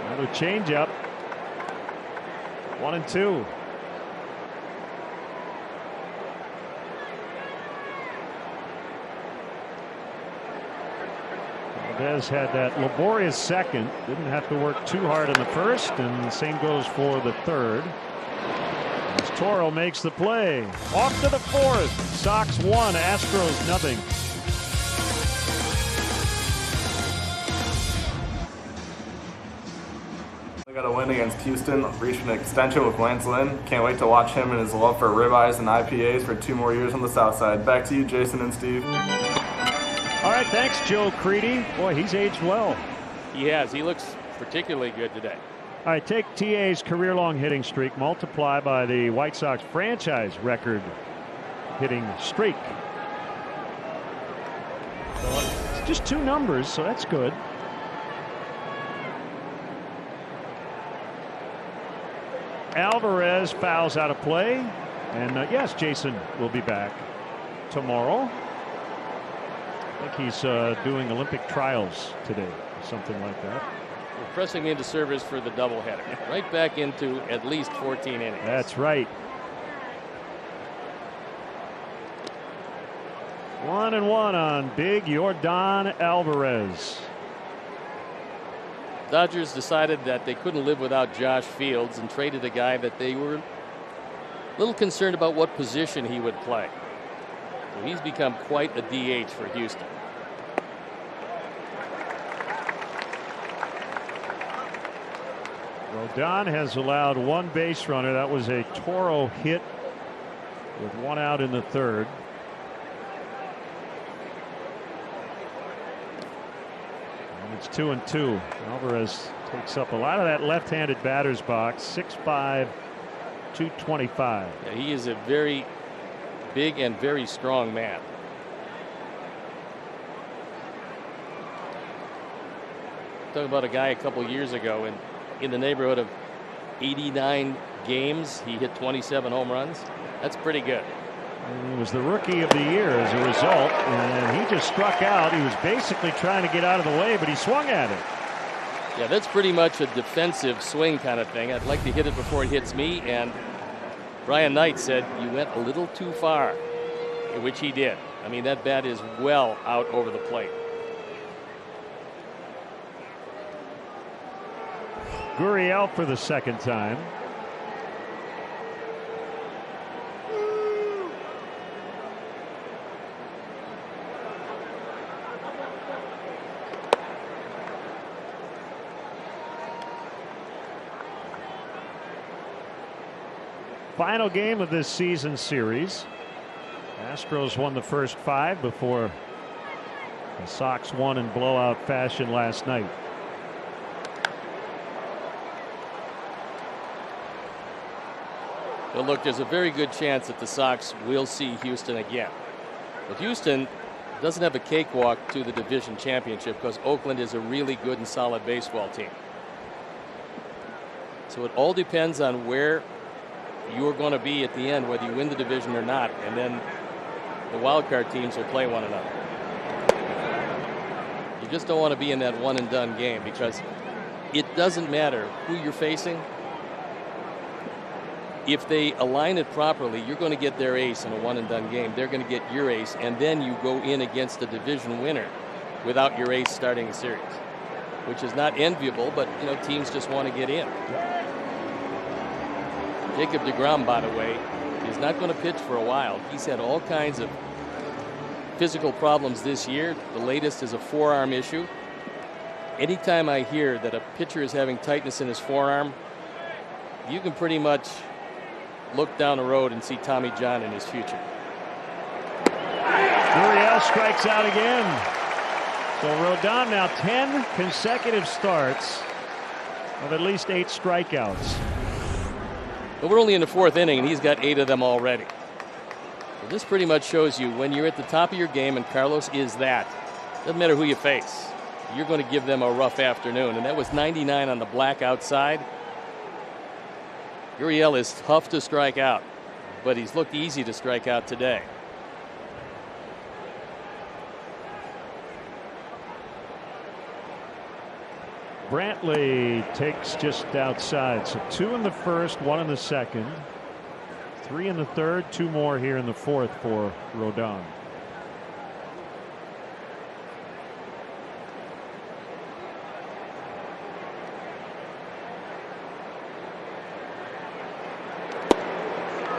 Another change up. 1-2. Valdez had that laborious second. Didn't have to work too hard in the first, and the same goes for the third. As Toro makes the play. Off to the fourth. Sox 1, Astros nothing. They got a win against Houston, reached an extension with Lance Lynn. Can't wait to watch him and his love for ribeyes and IPAs for 2 more years on the South Side. Back to you, Jason and Steve. All right, thanks, Joe Creedy. Boy, he's aged well. He has. He looks particularly good today. All right, take TA's career-long hitting streak, multiply by the White Sox franchise record hitting streak. So it's just 2 numbers, so that's good. Alvarez fouls out of play, and yes, Jason will be back tomorrow. I think he's doing Olympic trials today, or something like that. We're pressing into service for the doubleheader. Right back into at least 14 innings. That's right. 1-1 on big Yordan Alvarez. Dodgers decided that they couldn't live without Josh Fields and traded a guy that they were a little concerned about what position he would play. So he's become quite a DH for Houston. Rodon has allowed one base runner. That was a Toro hit with one out in the third. And it's 2-2. Alvarez takes up a lot of that left-handed batter's box. 6'5", 225. Yeah, he is a very big and very strong man. Talking about a guy a couple years ago in the neighborhood of 89 games, he hit 27 home runs. That's pretty good. And he was the rookie of the year as a result, and he just struck out. He was basically trying to get out of the way, but he swung at it. Yeah, that's pretty much a defensive swing kind of thing. I'd like to hit it before it hits me, and Brian Knight said you went a little too far, which he did. I mean, that bat is well out over the plate. Gurriel for the second time. Final game of this season series. Astros won the first 5 before the Sox won in blowout fashion last night. Well, look, there's a very good chance that the Sox will see Houston again. But Houston doesn't have a cakewalk to the division championship because Oakland is a really good and solid baseball team. So it all depends on where you're going to be at the end, whether you win the division or not, and then the wild card teams will play one another. You just don't want to be in that one and done game because it doesn't matter who you're facing. If they align it properly, you're going to get their ace in a one and done game. They're going to get your ace, and then you go in against the division winner without your ace starting a series, which is not enviable, but you know, teams just want to get in. Jacob deGrom, by the way, is not going to pitch for a while. He's had all kinds of physical problems this year. The latest is a forearm issue. Anytime I hear that a pitcher is having tightness in his forearm, you can pretty much look down the road and see Tommy John in his future. Gurriel strikes out again. So Rodon now 10 consecutive starts of at least 8 strikeouts. But we're only in the 4th inning, and he's got 8 of them already. So this pretty much shows you when you're at the top of your game, and Carlos is that. Doesn't matter who you face. You're going to give them a rough afternoon. And that was 99 on the black outside. Gurriel is tough to strike out, but he's looked easy to strike out today. Brantley takes just outside. So 2 in the first, 1 in the second, 3 in the third, 2 more here in the fourth for Rodon.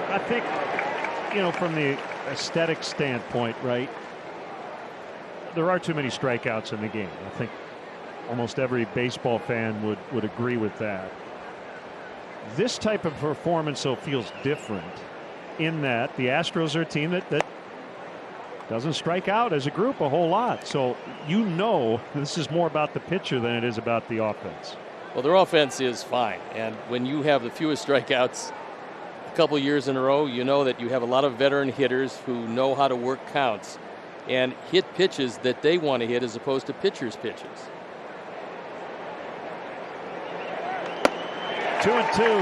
I think, you know, from the aesthetic standpoint, right, there are too many strikeouts in the game. I think almost every baseball fan would agree with that. This type of performance, though, feels different in that the Astros are a team that doesn't strike out as a group a whole lot. So you know this is more about the pitcher than it is about the offense. Well, their offense is fine. And when you have the fewest strikeouts a couple years in a row, you know that you have a lot of veteran hitters who know how to work counts and hit pitches that they want to hit as opposed to pitchers' pitches. 2-2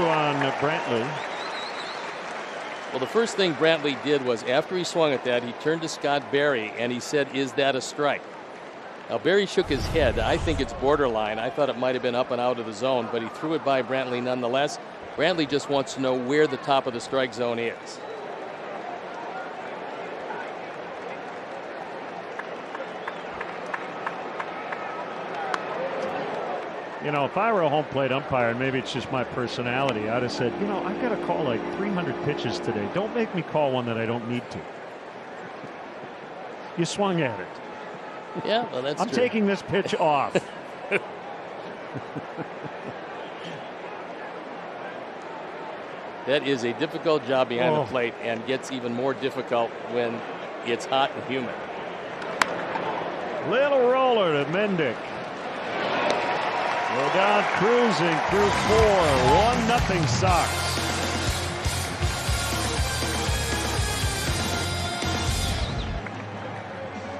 on Brantley. Well, the first thing Brantley did was after he swung at that, he turned to Scott Berry and he said, "Is that a strike?" Now, Berry shook his head. I think it's borderline. I thought it might have been up and out of the zone, but he threw it by Brantley nonetheless. Brantley just wants to know where the top of the strike zone is. You know, if I were a home plate umpire, and maybe it's just my personality, I'd have said, you know, I've got to call like 300 pitches today. Don't make me call one that I don't need to. You swung at it. Yeah, well, that's I'm true. taking this pitch off. That is a difficult job behind the plate, and gets even more difficult when it's hot and humid. Little roller to Mendick. Rodon cruising through 4. 1-0 Sox.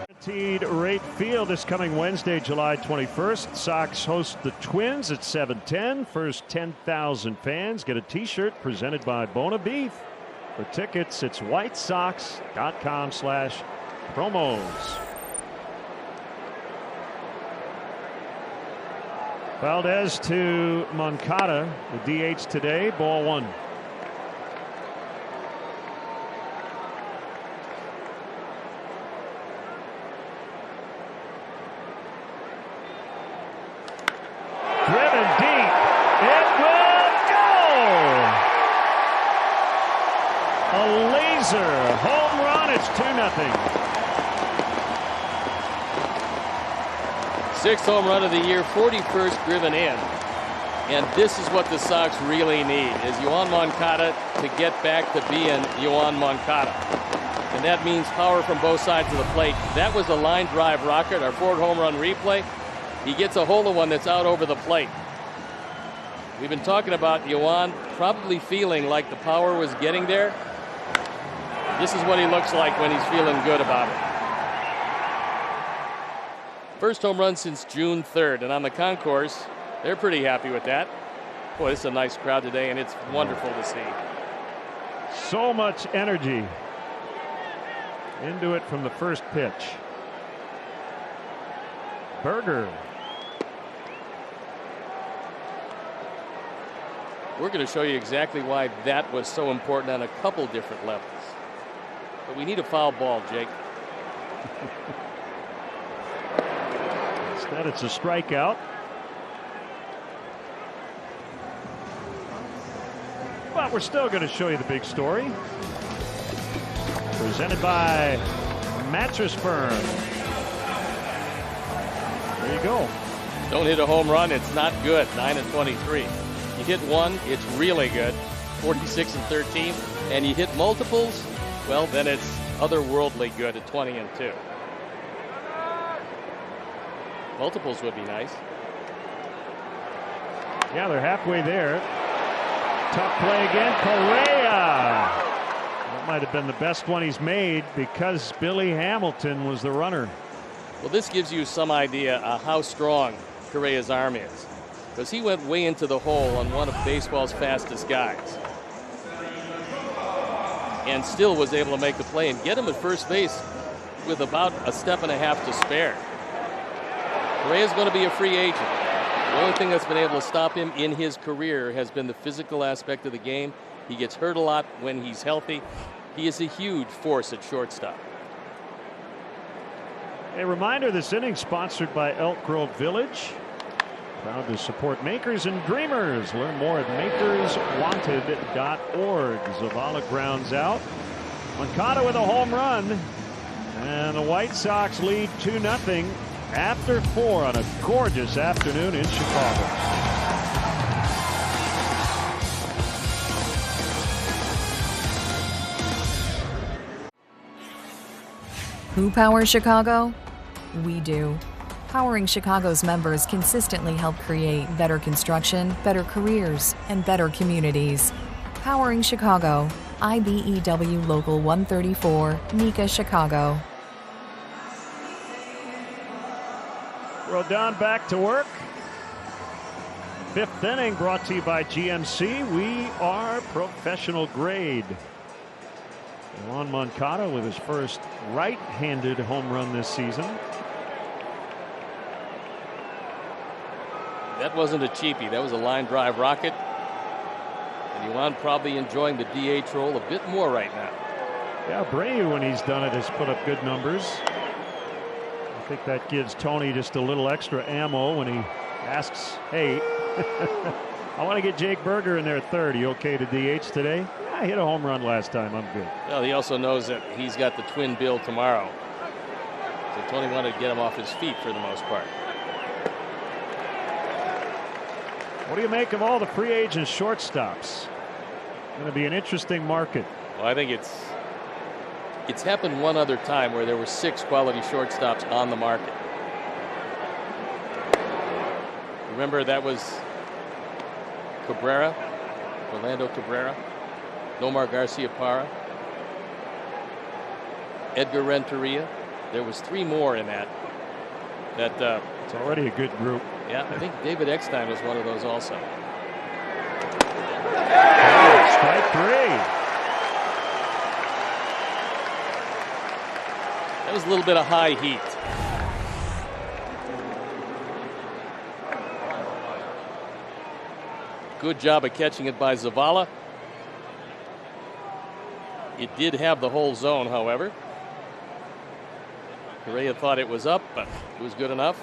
Guaranteed Rate Field this coming Wednesday, July 21st. Sox host the Twins at 7:10. First 10,000 fans get a t-shirt presented by Bona Beef. For tickets, it's whitesox.com/promos. Valdez to Moncada, the DH today, ball 1. Driven deep. It will go. A laser home run. It's 2-0. 6th home run of the year, 41st driven in. And this is what the Sox really need, is Yoan Moncada to get back to being Yoan Moncada. And that means power from both sides of the plate. That was a line drive rocket, our forward home run replay. He gets a hold of one that's out over the plate. We've been talking about Yoan probably feeling like the power was getting there. This is what he looks like when he's feeling good about it. First home run since June 3rd, and on the concourse, they're pretty happy with that. Boy, this is a nice crowd today, and it's wonderful to see. So much energy into it from the first pitch. Berger. We're going to show you exactly why that was so important on a couple different levels. But we need a foul ball, Jake. Instead, it's a strikeout. But we're still going to show you the big story. Presented by Mattress Firm. There you go. Don't hit a home run, it's not good. 9-23. You hit one, it's really good. 46-13. And you hit multiples, well, then it's otherworldly good at 20-2. Multiples would be nice. Yeah, they're halfway there. Tough play again. Correa. That might have been the best one he's made because Billy Hamilton was the runner. Well, this gives you some idea of how strong Correa's arm is, because he went way into the hole on one of baseball's fastest guys and still was able to make the play and get him at first base with about a step and a half to spare. Correa's going to be a free agent. The only thing that's been able to stop him in his career has been the physical aspect of the game. He gets hurt a lot when he's healthy. He is a huge force at shortstop. A reminder, this inning sponsored by Elk Grove Village. Proud to support makers and dreamers. Learn more at makerswanted.org. Zavala grounds out. Moncada with a home run. And the White Sox lead 2-0 after 4 on a gorgeous afternoon in Chicago. Who powers Chicago? We do. Powering Chicago's members consistently help create better construction, better careers, and better communities. Powering Chicago. IBEW Local 134, NECA, Chicago. Rodon back to work. 5th inning brought to you by GMC. We are professional grade. Yoan Moncada with his first right-handed home run this season. That wasn't a cheapie. That was a line drive rocket. And Yoan probably enjoying the DH role a bit more right now. Yeah, Abreu, when he's done it, has put up good numbers. I think that gives Tony just a little extra ammo when he Asks, hey, I want to get Jake Berger in there at third. You okay to DH today? I hit a home run last time. I'm good. Well, he also knows that he's got the twin bill tomorrow. So Tony wanted to get him off his feet for the most part. What do you make of all the free agent shortstops? Going to be an interesting market. Well, I think it's happened one other time where there were 6 quality shortstops on the market. Remember, that was Cabrera, Orlando Cabrera, Nomar Garcia-Parra, Edgar Renteria. There was 3 more in that. It's already a good group. Yeah, I think David Eckstein was one of those also. Strike 3. That was a little bit of high heat. Good job of catching it by Zavala. It did have the whole zone, however. Correa thought it was up, but it was good enough.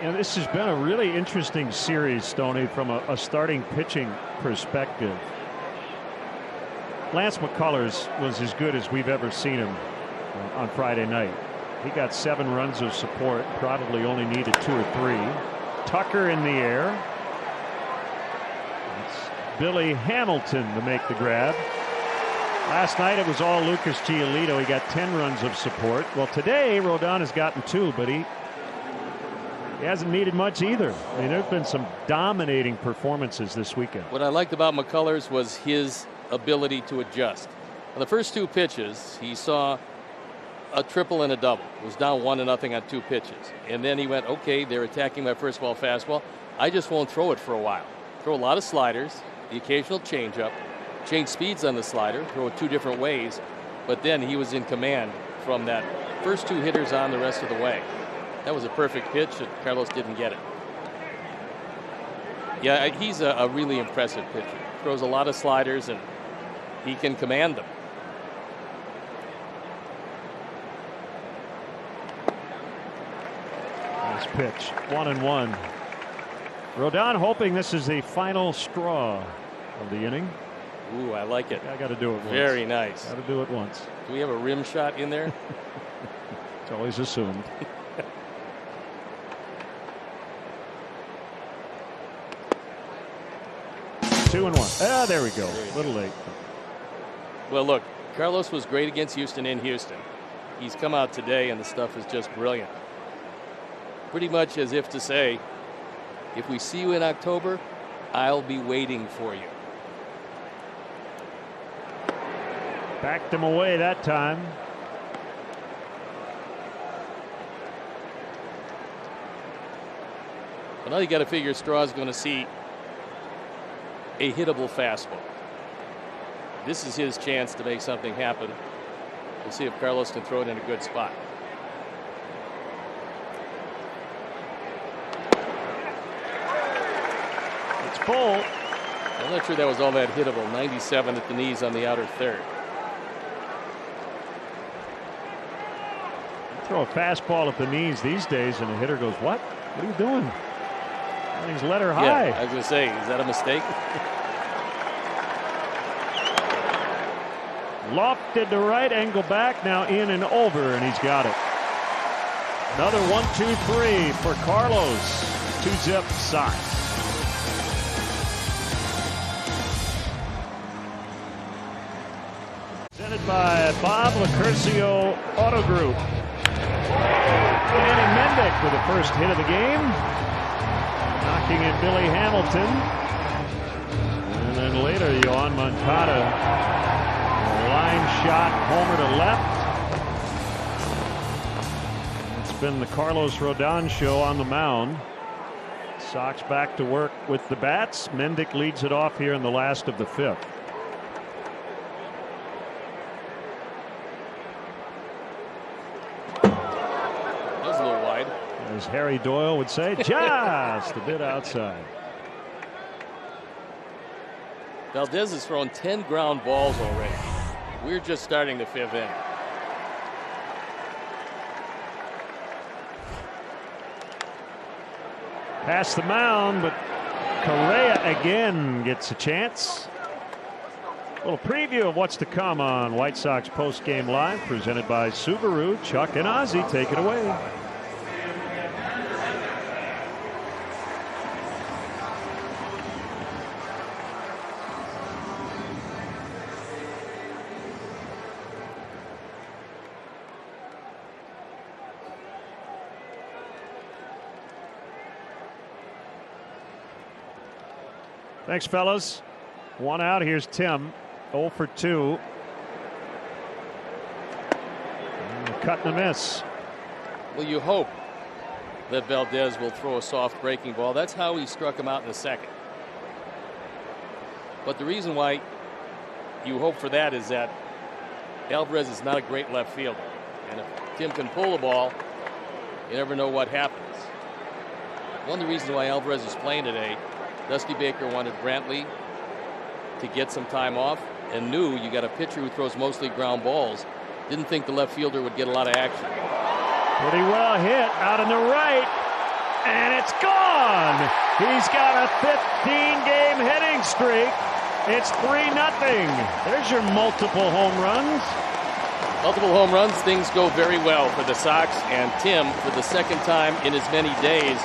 And this has been a really interesting series, Stoney, from a starting pitching perspective. Lance McCullers was as good as we've ever seen him on Friday night. He got 7 runs of support, probably only needed 2 or 3. Tucker in the air. It's Billy Hamilton to make the grab. Last night it was all Lucas Giolito. He got 10 runs of support. Well, today Rodon has gotten 2, but he hasn't needed much either. I mean, there have been some dominating performances this weekend. What I liked about McCullers was his ability to adjust. On the first 2 pitches, he saw a triple and a double. It was down 1-0 on 2 pitches. And then he went, okay, they're attacking my first ball fastball. I just won't throw it for a while. Throw a lot of sliders, the occasional changeup, change speeds on the slider, throw it 2 different ways. But then he was in command from that first 2 hitters on the rest of the way. That was a perfect pitch, and Carlos didn't get it. Yeah, he's a really impressive pitcher. Throws a lot of sliders, and he can command them. Nice pitch. 1-1. Rodon hoping this is the final straw of the inning. Ooh, I like it. I got to do it once. Very nice. Got to do it once. Do we have a rim shot in there? It's always assumed. Two and 1. Ah, there we go. A little late. Well, look, Carlos was great against Houston in Houston. He's come out today, and the stuff is just brilliant. Pretty much as if to say, if we see you in October, I'll be waiting for you. Backed him away that time. But now you got to figure Straw's going to see a hittable fastball. This is his chance to make something happen. We'll see if Carlos can throw it in a good spot. It's full. I'm not sure that was all that hittable. 97 at the knees on the outer third. Throw a fastball at the knees these days, and the hitter goes, "What? What are you doing?" And he's let her high. Yeah, I was going to say, is that a mistake? Lofted to right, angle back, now in and over, and he's got it. Another 1-2-3 for Carlos. 2-zip Sox. Presented by Bob Lacurcio Auto Group. Danny Mendick with the first hit of the game. Knocking in Billy Hamilton. And then later, Yohan Moncada. Line shot, homer to left. It's been the Carlos Rodon show on the mound. Sox back to work with the bats. Mendick leads it off here in the last of the 5th. That was a little wide. As Harry Doyle would say, just a bit outside. Valdez has thrown 10 ground balls already. We're just starting the 5th inning. Past the mound, but Correa again gets a chance. A little preview of what's to come on White Sox Post-Game Live, presented by Subaru. Chuck and Ozzie, take it away. Thanks, fellas. One out. Here's Tim. 0 for 2. Cut and a miss. Well, you hope that Valdez will throw a soft breaking ball. That's how he struck him out in the second. But the reason why you hope for that is that Alvarez is not a great left fielder. And if Tim can pull the ball, you never know what happens. One of the reasons why Alvarez is playing today, Dusty Baker wanted Brantley to get some time off and knew you got a pitcher who throws mostly ground balls. Didn't think the left fielder would get a lot of action. Pretty well hit out in the right, and it's gone. He's got a 15-game hitting streak. It's 3-0. There's your multiple home runs. Multiple home runs, things go very well for the Sox, and Tim, for the second time in as many days,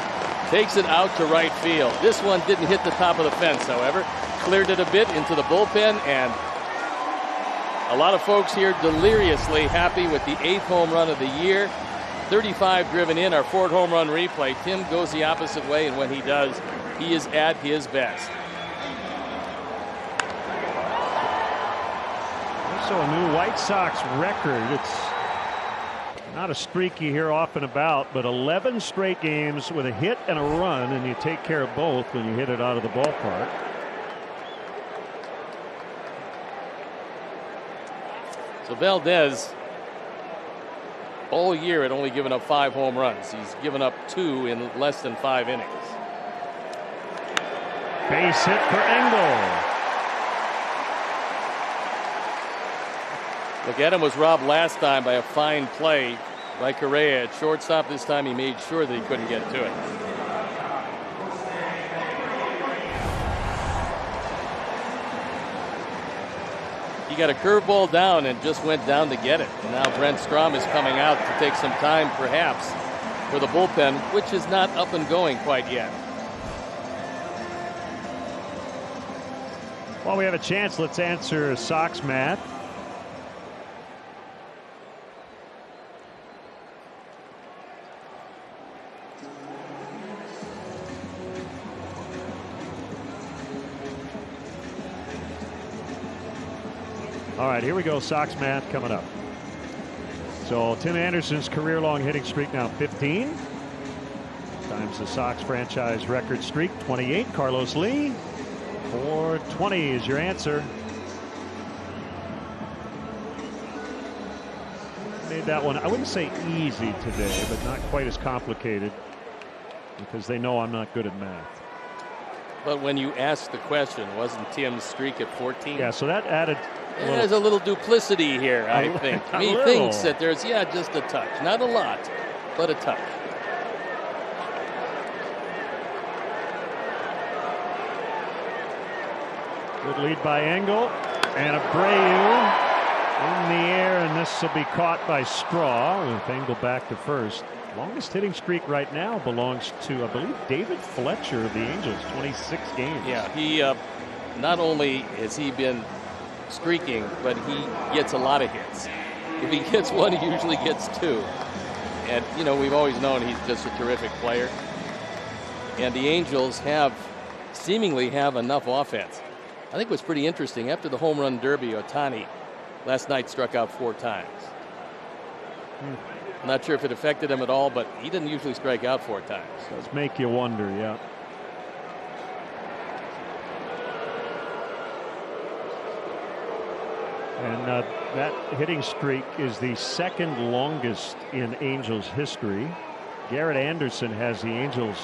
takes it out to right field. This one didn't hit the top of the fence, however. Cleared it a bit into the bullpen, and a lot of folks here deliriously happy with the 8th home run of the year. 35 driven in, our 4th home run replay. Tim goes the opposite way, and when he does, he is at his best. Also a new White Sox record. It's not a streak you hear often about, but 11 straight games with a hit and a run, and you take care of both when you hit it out of the ballpark. So Valdez, all year, had only given up 5 home runs. He's given up 2 in less than 5 innings. Base hit for Engel. Look, Adam was robbed last time by a fine play by Correa at shortstop. This time he made sure that he couldn't get to it. He got a curveball down and just went down to get it. And now Brent Strom is coming out to take some time, perhaps, for the bullpen, which is not up and going quite yet. While we have a chance, let's answer Sox math. All right, here we go. Sox math coming up. So Tim Anderson's career-long hitting streak now 15 times the Sox franchise record streak 28. Carlos Lee, 420 is your answer. Made that one, I wouldn't say easy today, but not quite as complicated because they know I'm not good at math. But when you ask the question, wasn't Tim's streak at 14? Yeah, so that added. There's a little duplicity here, I think. He thinks that there's, just a touch. Not a lot, but a touch. Good lead by Engel. And Abreu in the air, and this will be caught by Straw with Engel back to first. Longest hitting streak right now belongs to, I believe, David Fletcher of the Angels, 26 games. Yeah, he not only has he been streaking, but he gets a lot of hits. If he gets one, he usually gets 2. And, we've always known he's just a terrific player. And the Angels seemingly have enough offense. I think what's pretty interesting, after the home run derby, Ohtani last night struck out 4 times. I'm not sure if it affected him at all, but he didn't usually strike out 4 times. Does make you wonder, yeah. And that hitting streak is the 2nd longest in Angels history. Garrett Anderson has the Angels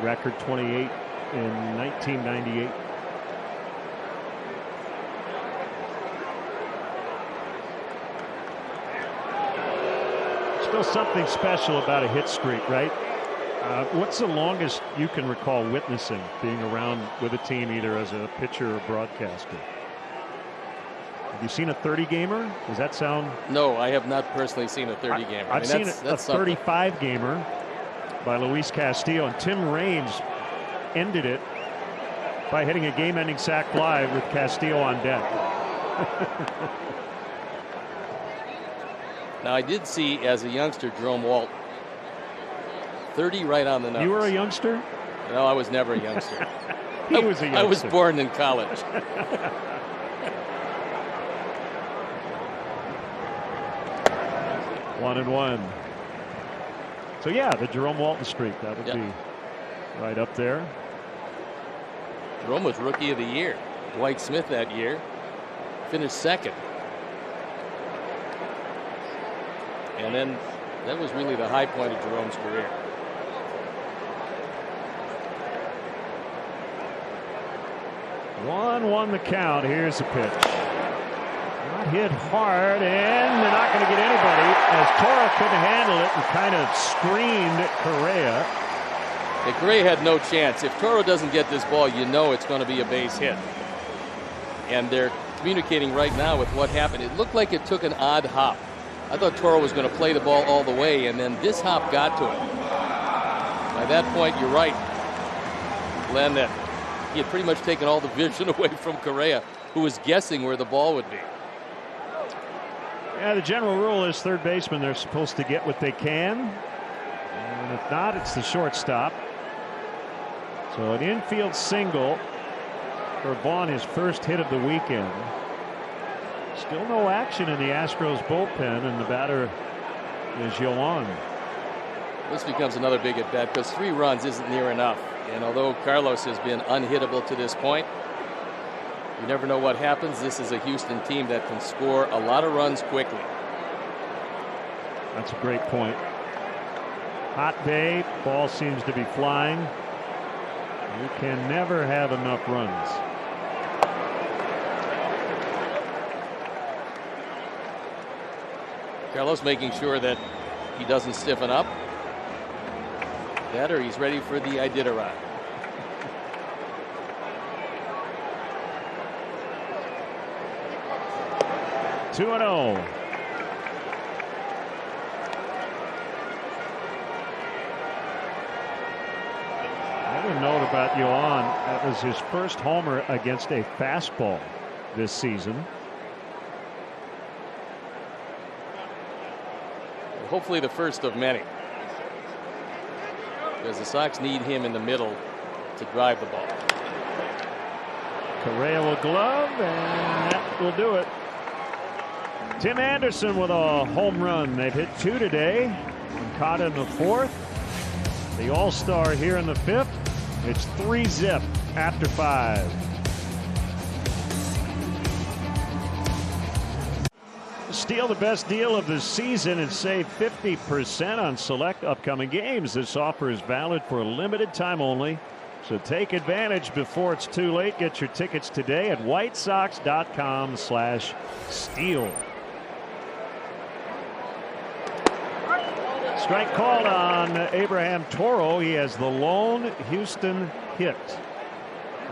record, 28 in 1998. Still something special about a hit streak, right? What's the longest you can recall witnessing being around with a team, either as a pitcher or broadcaster? Have you seen a 30-gamer? Does that sound? No, I have not personally seen a 30-gamer. I've seen a 35-gamer by Luis Castillo, and Tim Raines ended it by hitting a game-ending sac fly with Castillo on deck. Now, I did see, as a youngster, Jerome Walt, 30 right on the nose. You were a youngster? No, I was never a youngster. He was a youngster. I was born in college. 1-1. So yeah, the Jerome Walton streak, that would be right up there. Jerome was Rookie of the Year. Dwight Smith that year finished second. And then that was really the high point of Jerome's career. One the count. Here's the pitch. Not hit hard, and they're not going to get anybody as Toro couldn't handle it and kind of screamed Correa. Yeah, Correa had no chance. If Toro doesn't get this ball, you know it's going to be a base hit. And they're communicating right now with what happened. It looked like it took an odd hop. I thought Toro was going to play the ball all the way, and then this hop got to it. By that point, you're right, Glenn, that he had pretty much taken all the vision away from Correa, who was guessing where the ball would be. Yeah, the general rule is third baseman, they're supposed to get what they can. And if not, it's the shortstop. So an infield single for Vaughn, his first hit of the weekend. Still no action in the Astros bullpen, and the batter is Yoan. This becomes another big at bat because 3 runs isn't near enough. And although Carlos has been unhittable to this point, you never know what happens. This is a Houston team that can score a lot of runs quickly. That's a great point. Hot day, ball seems to be flying. You can never have enough runs. Carlos making sure that he doesn't stiffen up. That or he's ready for the Iditarod. Two 2-0. Another note about Yoan, that was his first homer against a fastball this season. Hopefully the first of many, because the Sox need him in the middle to drive the ball. Correa will glove, and that will do it. Tim Anderson with a home run. They've hit 2 today. Moncada in the 4th. The All-Star here in the 5th. It's 3-zip after 5. Steal the best deal of the season and save 50% on select upcoming games. This offer is valid for a limited time only, so take advantage before it's too late. Get your tickets today at whitesox.com/steal. Strike called on Abraham Toro. He has the lone Houston hit.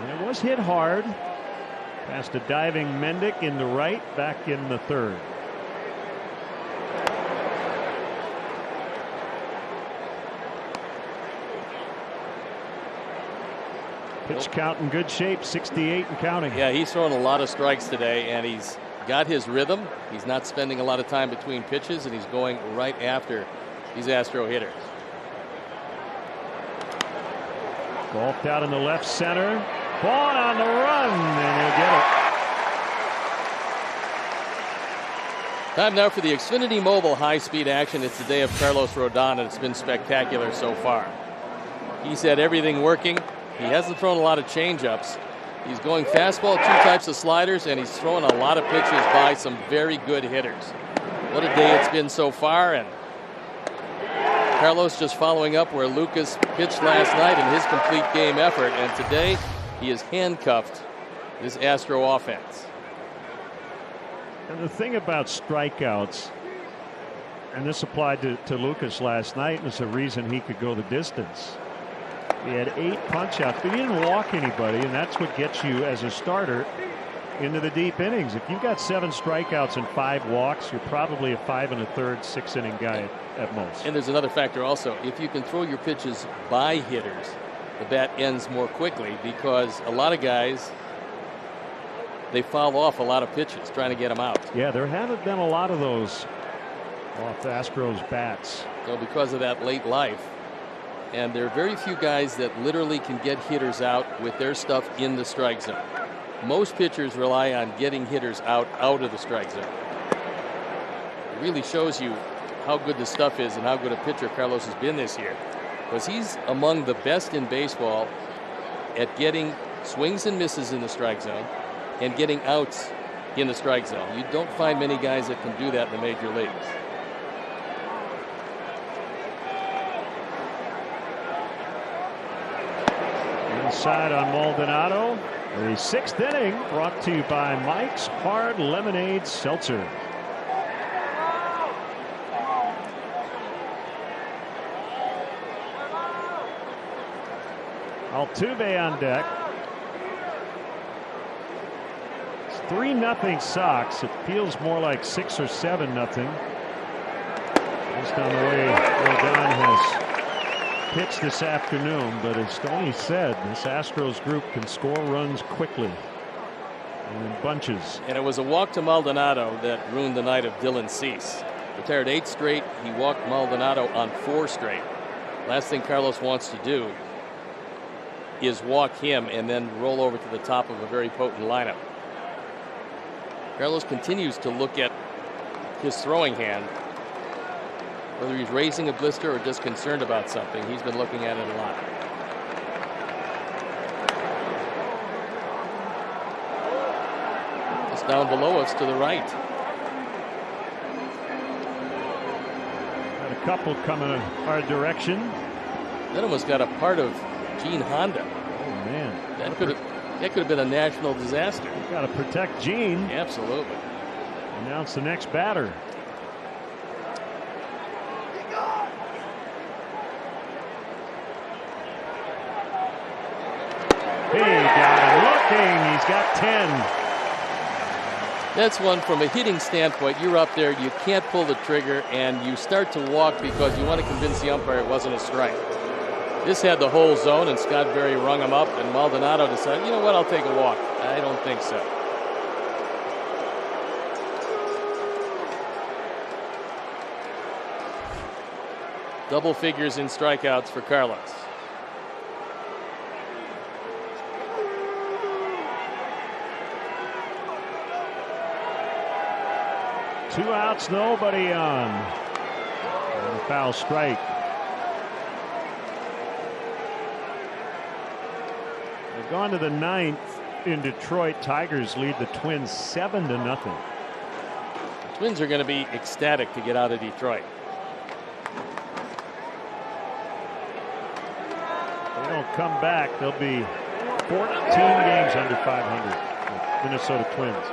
And it was hit hard past a diving Mendick into right back in the 3rd. Pitch count in good shape, 68 and counting. Yeah, he's throwing a lot of strikes today, and he's got his rhythm. He's not spending a lot of time between pitches, and he's going right after these Astro hitters. Golfed out in the left center. Vaughn on the run, and he'll get it. Time now for the Xfinity Mobile high-speed action. It's the day of Carlos Rodon, and it's been spectacular so far. He's had everything working. He hasn't thrown a lot of changeups. He's going fastball, 2 types of sliders, and he's throwing a lot of pitches by some very good hitters. What a day it's been so far, and Carlos just following up where Lucas pitched last night in his complete game effort, and today he has handcuffed this Astro offense. And the thing about strikeouts, And this applied to Lucas last night, and it's the reason he could go the distance. He had 8 punch-outs, but he didn't walk anybody, and that's what gets you as a starter into the deep innings. If you've got 7 strikeouts and 5 walks, you're probably a 5 1/3, 6-inning guy at most. And there's another factor also. If you can throw your pitches by hitters, the bat ends more quickly, because a lot of guys, they foul off a lot of pitches trying to get them out. Yeah, there haven't been a lot of those off the Astros bats. So because of that late life. And there are very few guys that literally can get hitters out with their stuff in the strike zone. Most pitchers rely on getting hitters out of the strike zone. It really shows you how good the stuff is and how good a pitcher Carlos has been this year, because he's among the best in baseball at getting swings and misses in the strike zone and getting outs in the strike zone. You don't find many guys that can do that in the major leagues. Inside on Maldonado. The 6th inning brought to you by Mike's Hard Lemonade Seltzer. Altuve on deck. It's 3-0 Sox. It feels more like 6 or 7-0. Based on the way Rodon has pitched this afternoon, but as Stoney said, this Astros group can score runs quickly and in bunches. And it was a walk to Maldonado that ruined the night of Dylan Cease. Retired 8 straight. He walked Maldonado on 4 straight. Last thing Carlos wants to do is walk him and then roll over to the top of a very potent lineup. Carlos continues to look at his throwing hand, whether he's raising a blister or just concerned about something. He's been looking at it a lot. Just down below us to the right. Got a couple coming our direction. That almost got a part of Gene Honda. Oh man, that could have been a national disaster. Got to protect Gene. Absolutely. Announce the next batter. He got him looking. He's got 10. That's one from a hitting standpoint. You're up there, you can't pull the trigger, and you start to walk because you want to convince the umpire it wasn't a strike. This had the whole zone, and Scott Berry rung him up, and Maldonado decided, you know what, I'll take a walk. I don't think so. Double figures in strikeouts for Carlos. Two outs, nobody on. And a foul strike. They've gone to the 9th in Detroit. Tigers lead the Twins 7-0. The Twins are going to be ecstatic to get out of Detroit. If they don't come back, they'll be 14 games under 500. The Minnesota Twins.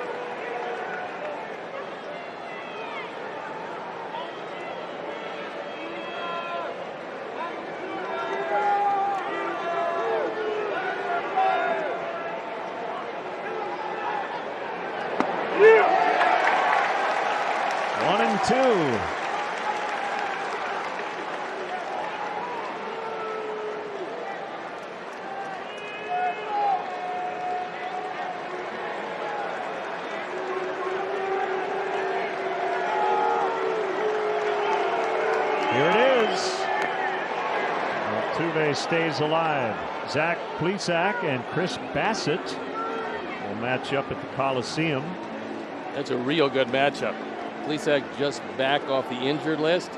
Stays alive. Zach Plesac and Chris Bassett will match up at the Coliseum. That's a real good matchup. Plesac just back off the injured list.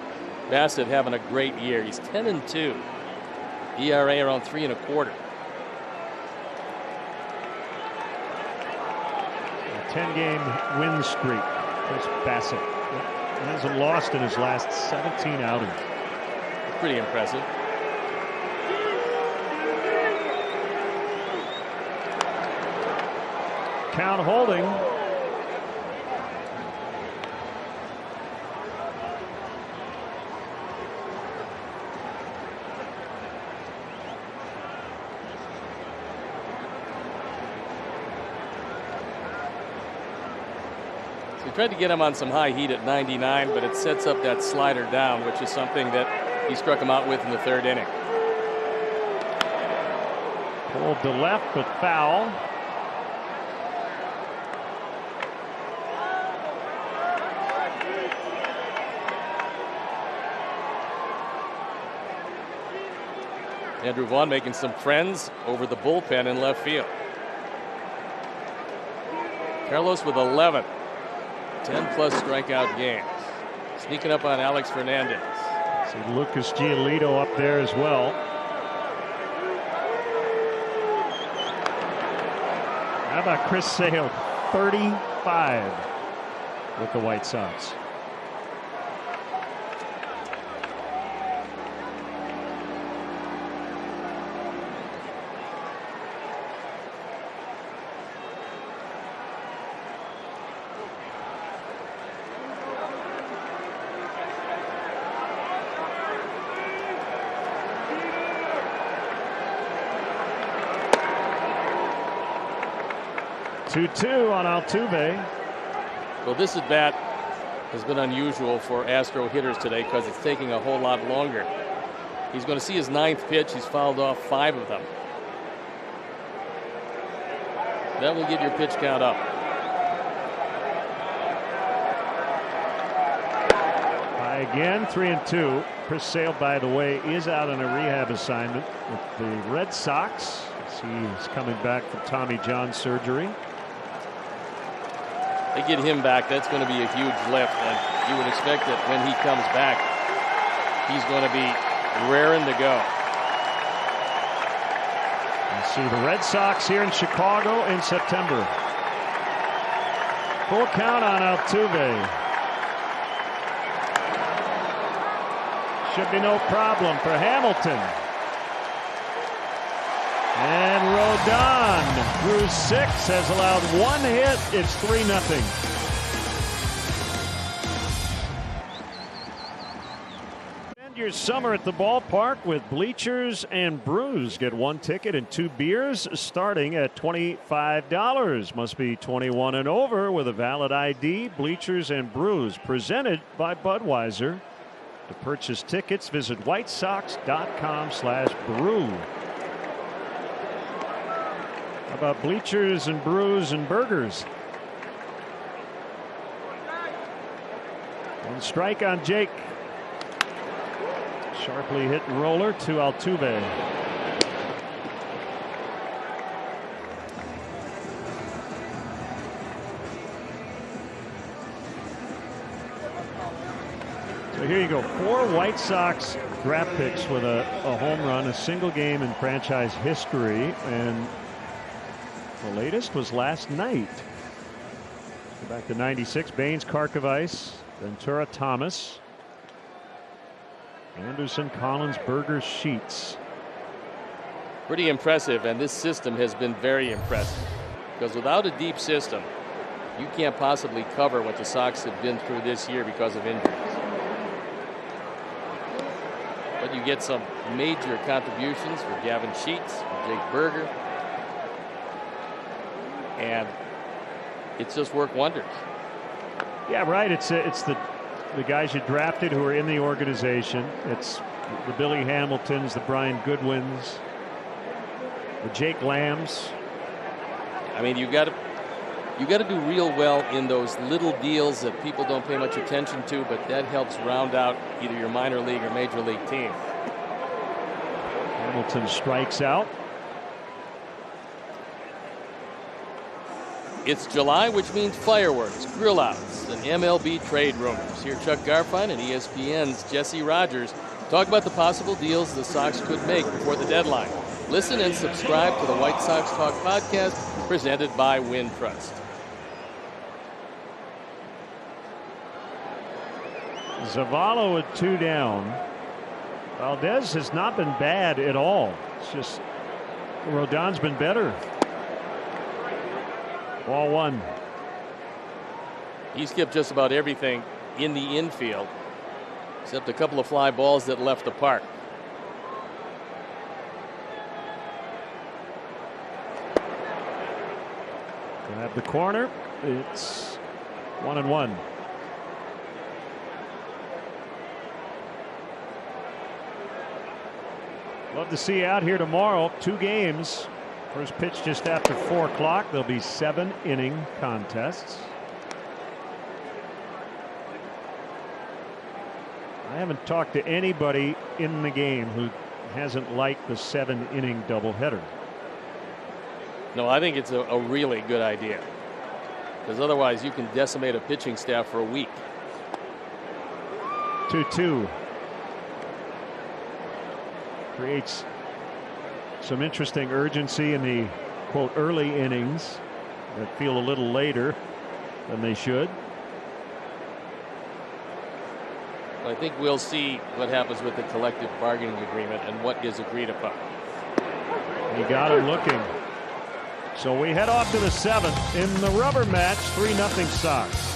Bassett having a great year. He's 10-2. ERA around 3.25. A 10-game win streak. Chris Bassett. He hasn't lost in his last 17 outings. Pretty impressive. Count holding. They tried to get him on some high heat at 99, but it sets up that slider down, which is something that he struck him out with in the third inning. Pulled to left, but foul. Andrew Vaughn making some friends over the bullpen in left field. Carlos with 11. 10-plus strikeout games. Sneaking up on Alex Fernandez. See Lucas Giolito up there as well. How about Chris Sale? 35 with the White Sox. Two on Altuve. Well, this at bat has been unusual for Astro hitters today because it's taking a whole lot longer. He's going to see his 9th pitch. He's fouled off 5 of them. That will get your pitch count up. Again, 3-2. Chris Sale, by the way, is out on a rehab assignment with the Red Sox. He's coming back from Tommy John surgery. They get him back. That's going to be a huge lift, and you would expect that when he comes back, he's going to be raring to go. You see the Red Sox here in Chicago in September. Full count on Altuve. Should be no problem for Hamilton. And Rodon, through 6, has allowed 1 hit. It's 3-0. Spend your summer at the ballpark with Bleachers and Brews. Get 1 ticket and 2 beers starting at $25. Must be 21 and over with a valid ID. Bleachers and Brews, presented by Budweiser. To purchase tickets, visit whitesox.com/brew. How about Bleachers and Brews and Burgers? 1 strike on Jake. Sharply hit roller to Altuve. So here you go. 4 White Sox draft picks with a home run, a single game in franchise history, and the latest was last night. Go back to '96. Baines, Karkovice, Ventura, Thomas, Anderson, Collins, Berger, Sheets. Pretty impressive, and this system has been very impressive. Because without a deep system, you can't possibly cover what the Sox have been through this year because of injuries. But you get some major contributions for Gavin Sheets, for Jake Berger, and it's just worked wonders. Yeah, right. It's the guys you drafted who are in the organization. It's the Billy Hamiltons, the Brian Goodwins, the Jake Lambs. I mean, you got to do real well in those little deals that people don't pay much attention to, but that helps round out either your minor league or major league team. Hamilton strikes out. It's July, which means fireworks, grill outs, and MLB trade rumors. Here Chuck Garfien and ESPN's Jesse Rogers talk about the possible deals the Sox could make before the deadline. Listen and subscribe to the White Sox Talk podcast presented by Wintrust. Zavala with 2 down. Valdez has not been bad at all. It's just Rodon's been better. Ball 1. He skipped just about everything in the infield, except a couple of fly balls that left the park. Grab the corner. It's 1-1. Love to see you out here tomorrow. 2 games. First pitch just after 4 o'clock. There'll be 7-inning contests. I haven't talked to anybody in the game who hasn't liked the 7-inning doubleheader. No, I think it's a really good idea, because otherwise you can decimate a pitching staff for a week. 2-2. Creates some interesting urgency in the, quote, early innings that feel a little later than they should. I think we'll see what happens with the collective bargaining agreement and what is agreed upon. He got him looking. So we head off to the 7th in the rubber match. 3-0 Sox.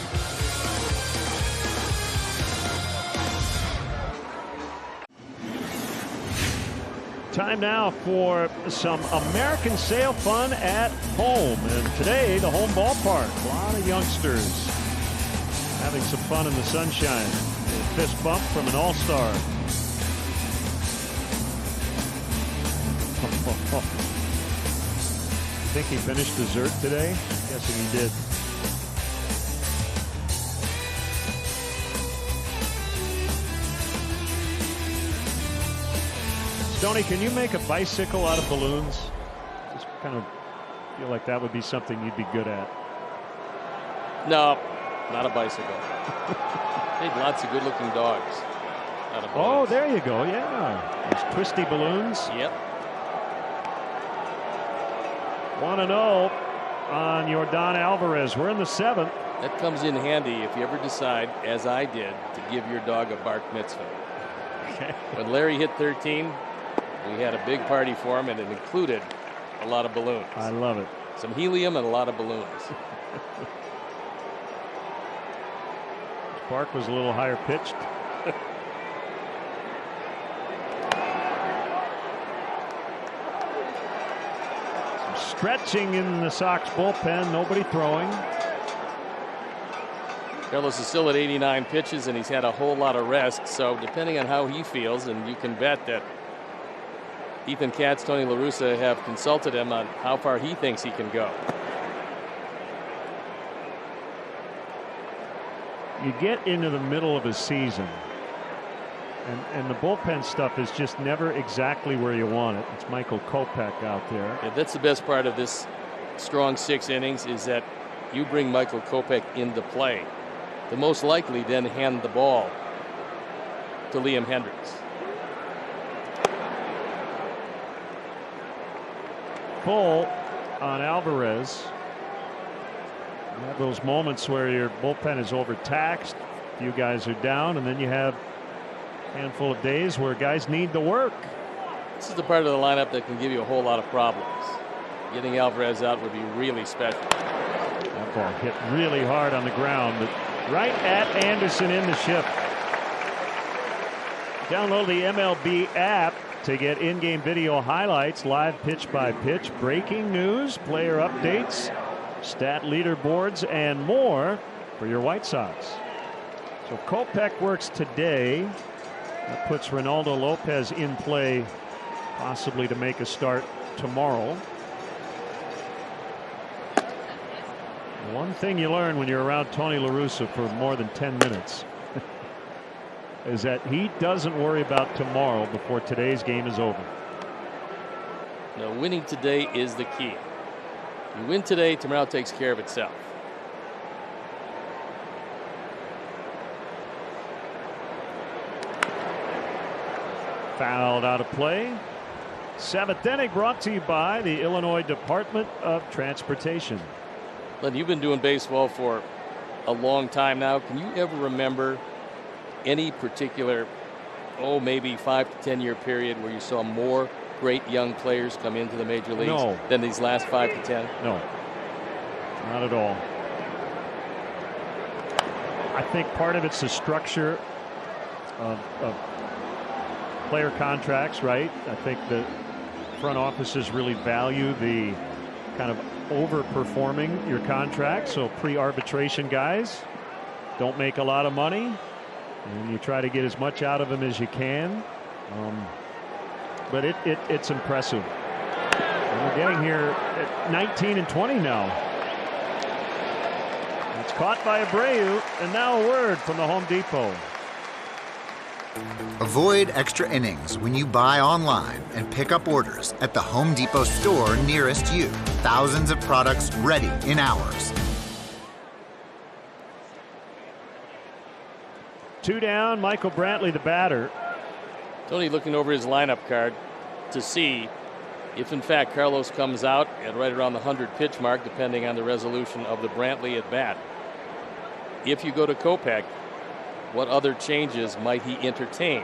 Time now for some American Sail fun at home. And today, the home ballpark. A lot of youngsters having some fun in the sunshine. A fist bump from an all-star. Think he finished dessert today? Guessing he did. Stoney, can you make a bicycle out of balloons? Just kind of feel like that would be something you'd be good at. No, not a bicycle. Made lots of good-looking dogs out of balloons. Oh, there you go. Yeah, those twisty balloons. Yep. 1-0 on Yordan Alvarez. We're in the 7th. That comes in handy if you ever decide, as I did, to give your dog a bark mitzvah. Okay. When Larry hit 13, we had a big party for him, and it included a lot of balloons. I love it. Some helium and a lot of balloons. Bark was a little higher pitched. Some stretching in the Sox bullpen. Nobody throwing. Carlos is still at 89 pitches, and he's had a whole lot of rest. So depending on how he feels, and you can bet that Ethan Katz, Tony La Russa have consulted him on how far he thinks he can go. You get into the middle of a season, and the bullpen stuff is just never exactly where you want it. It's Michael Kopech out there. Yeah, that's the best part of this strong 6 innings, is that you bring Michael Kopech into play. The most likely then hand the ball to Liam Hendricks. Full on Alvarez. You have those moments where your bullpen is overtaxed, a few guys are down, and then you have a handful of days where guys need the work. This is the part of the lineup that can give you a whole lot of problems. Getting Alvarez out would be really special. That ball hit really hard on the ground, but right at Anderson in the shift. Download the MLB app to get in-game video highlights, live pitch-by-pitch, breaking news, player updates, stat leaderboards, and more for your White Sox. So Kopech works today. That puts Ronaldo Lopez in play, possibly to make a start tomorrow. One thing you learn when you're around Tony La Russa for more than 10 minutes is that he doesn't worry about tomorrow before today's game is over. No, winning today is the key. You win today, tomorrow takes care of itself. Fouled out of play. 7th inning brought to you by the Illinois Department of Transportation. Len, you've been doing baseball for a long time now. Can you ever remember any particular, maybe 5 to 10 year period where you saw more great young players come into the major leagues than these last 5 to 10? No, not at all. I think part of it's the structure of player contracts, right? I think the front offices really value the kind of overperforming your contract. So pre-arbitration guys don't make a lot of money, and you try to get as much out of them as you can. But it's impressive. And we're getting here at 19 and 20 now. It's caught by Abreu, and now a word from the Home Depot. Avoid extra innings when you buy online and pick up orders at the Home Depot store nearest you. Thousands of products ready in hours. 2 down, Michael Brantley, the batter. Tony looking over his lineup card to see if in fact Carlos comes out at right around the 100 pitch mark, depending on the resolution of the Brantley at bat. If you go to Kopech, what other changes might he entertain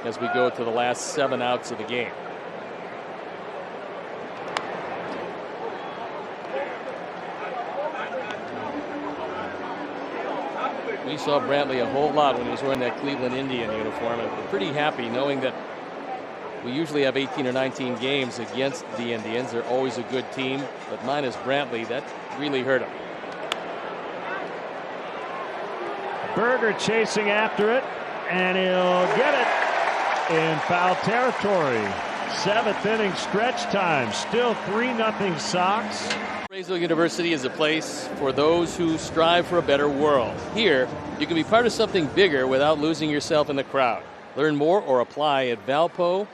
as we go to the last 7 outs of the game? We saw Brantley a whole lot when he was wearing that Cleveland Indian uniform, and we're pretty happy knowing that we usually have 18 or 19 games against the Indians. They're always a good team, but minus Brantley, that really hurt him. Berger chasing after it, and he'll get it in foul territory. 7th inning stretch time. Still 3-0 Sox. Brazel University is a place for those who strive for a better world. Here, you can be part of something bigger without losing yourself in the crowd. Learn more or apply at valpo.edu.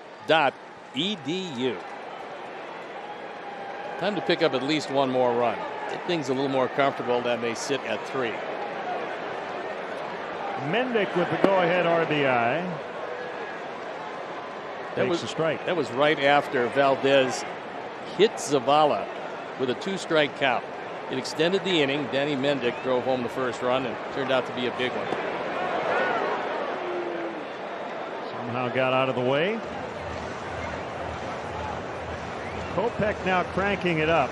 Time to pick up at least one more run. Get things a little more comfortable than they sit at 3. Mendick with the go-ahead RBI. Takes a strike. That was right after Valdez hit Zavala with a 2-strike count. It extended the inning. Danny Mendick drove home the first run and turned out to be a big one. Somehow got out of the way. Kopech now cranking it up.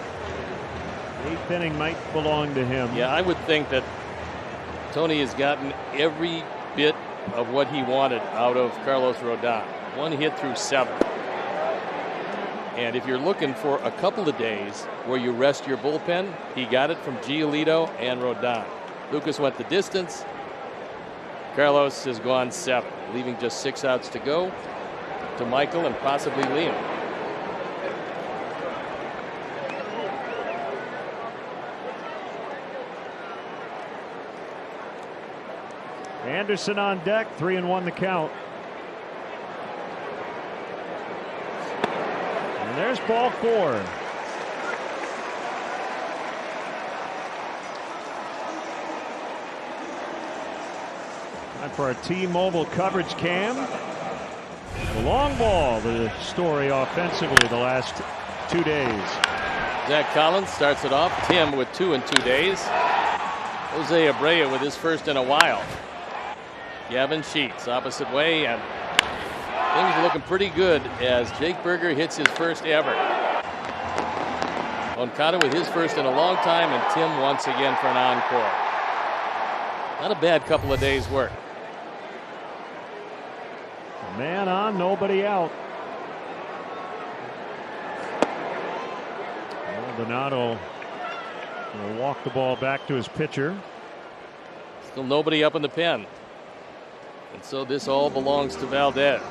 8th inning might belong to him. Yeah, I would think that Tony has gotten every bit of what he wanted out of Carlos Rodon. 1 hit through 7. And if you're looking for a couple of days where you rest your bullpen, he got it from Giolito and Rodon. Lucas went the distance. Carlos has gone 7, leaving just 6 outs to go to Michael and possibly Liam. Anderson on deck, 3-1 the count. And there's ball 4. Time for our T-Mobile coverage cam. The long ball, the story offensively the last 2 days. Zach Collins starts it off. Tim with 2 in 2 days. Jose Abreu with his first in a while. Gavin Sheets opposite way, and things are looking pretty good as Jake Berger hits his first ever. Moncada with his first in a long time, and Tim once again for an encore. Not a bad couple of days' work. Man on, nobody out. Maldonado will walk the ball back to his pitcher. Still nobody up in the pen. And so this all belongs to Valdez.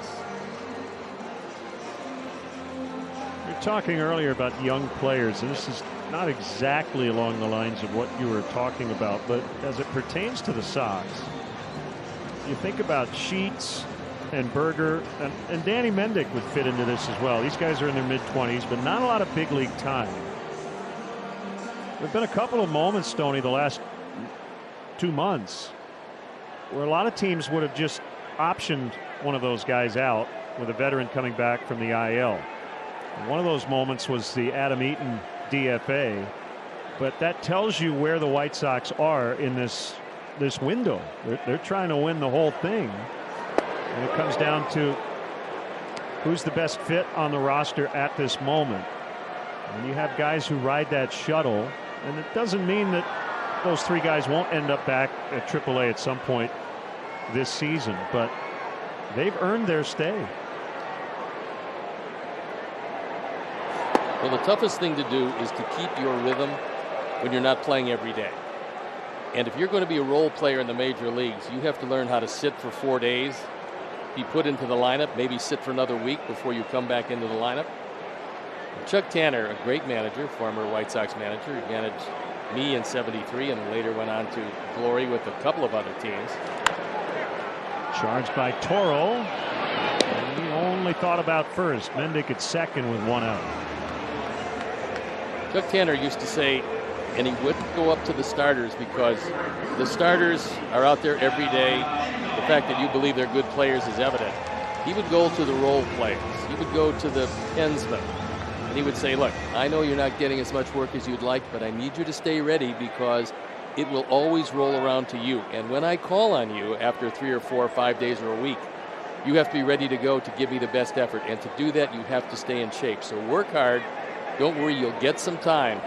We were talking earlier about young players, and this is not exactly along the lines of what you were talking about, but as it pertains to the Sox, you think about Sheets and Berger, and Danny Mendick would fit into this as well. These guys are in their mid-20s, but not a lot of big league time. There have been a couple of moments, Stoney, the last 2 months where a lot of teams would have just optioned one of those guys out with a veteran coming back from the IL. And one of those moments was the Adam Eaton DFA, but that tells you where the White Sox are in this window. They're trying to win the whole thing, and it comes down to who's the best fit on the roster at this moment. And you have guys who ride that shuttle, and it doesn't mean that those 3 guys won't end up back at AAA at some point this season, but they've earned their stay. Well, the toughest thing to do is to keep your rhythm when you're not playing every day. And if you're going to be a role player in the major leagues, you have to learn how to sit for 4 days, be put into the lineup, maybe sit for another week before you come back into the lineup. Chuck Tanner, a great manager, former White Sox manager, he managed me in '73 and later went on to glory with a couple of other teams. Charged by Toro. And he only thought about first. Mendick at second with 1 out. Chuck Tanner used to say, and he wouldn't go up to the starters because the starters are out there every day. The fact that you believe they're good players is evident. He would go to the role players. He would go to the pensmen. And he would say, look, I know you're not getting as much work as you'd like, but I need you to stay ready because it will always roll around to you. And when I call on you after 3 or 4 or 5 days or a week, you have to be ready to go to give me the best effort. And to do that, you have to stay in shape. So work hard. Don't worry, you'll get some time.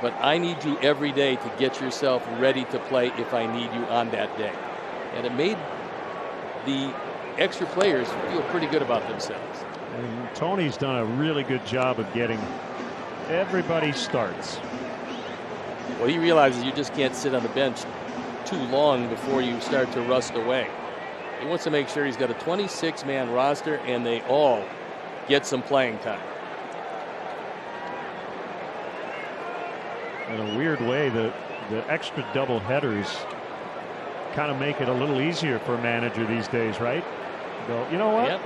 But I need you every day to get yourself ready to play if I need you on that day. And it made the extra players feel pretty good about themselves. And Tony's done a really good job of getting everybody starts. Well, he realizes you just can't sit on the bench too long before you start to rust away. He wants to make sure he's got a 26-man roster and they all get some playing time. In a weird way, the extra double headers kind of make it a little easier for a manager these days, right? Go, you know what? Yep.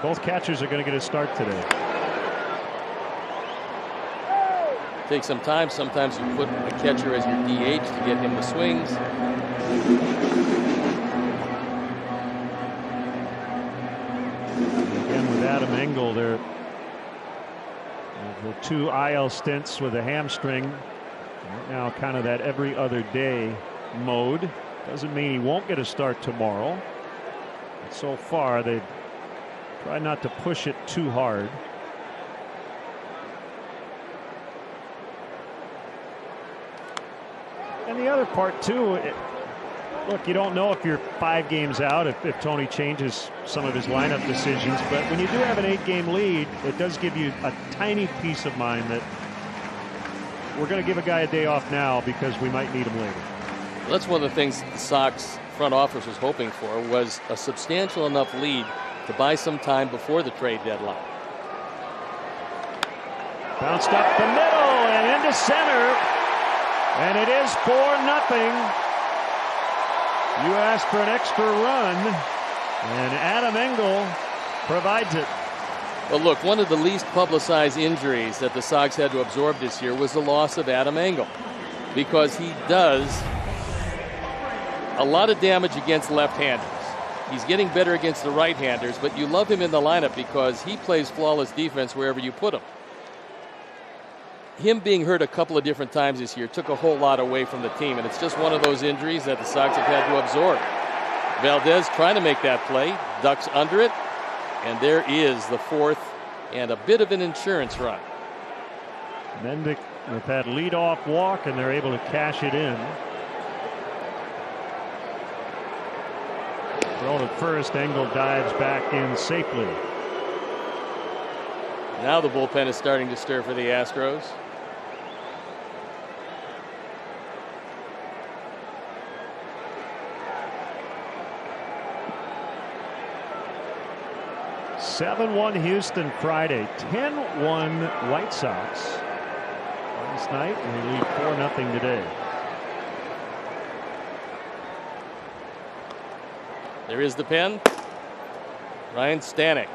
Both catchers are going to get a start today. Take some time. Sometimes you put a catcher as your DH to get him the swings. Again, with Adam Engel, there the 2 IL stints with a hamstring. Right now, kind of that every other day mode. Doesn't mean he won't get a start tomorrow. But so far, they've tried not to push it too hard. And the other part, too, look, you don't know if you're 5 games out, if Tony changes some of his lineup decisions. But when you do have an 8-game lead, it does give you a tiny peace of mind that we're going to give a guy a day off now because we might need him later. Well, that's one of the things the Sox front office was hoping for, was a substantial enough lead to buy some time before the trade deadline. Bounced up the middle and into center. And it is 4-0. You asked for an extra run, and Adam Engel provides it. Well, look, one of the least publicized injuries that the Sox had to absorb this year was the loss of Adam Engel, because he does a lot of damage against left-handers. He's getting better against the right-handers, but you love him in the lineup because he plays flawless defense wherever you put him. Him being hurt a couple of different times this year took a whole lot away from the team, and it's just one of those injuries that the Sox have had to absorb. Valdez trying to make that play, ducks under it, and there is the 4th and a bit of an insurance run. Mendick with that leadoff walk, and they're able to cash it in. Thrown at first, Engel dives back in safely. Now the bullpen is starting to stir for the Astros. (7-1) Houston Friday, 10-1 White Sox last night, and they lead 4-0 today. There is the pen. Ryan Stanek.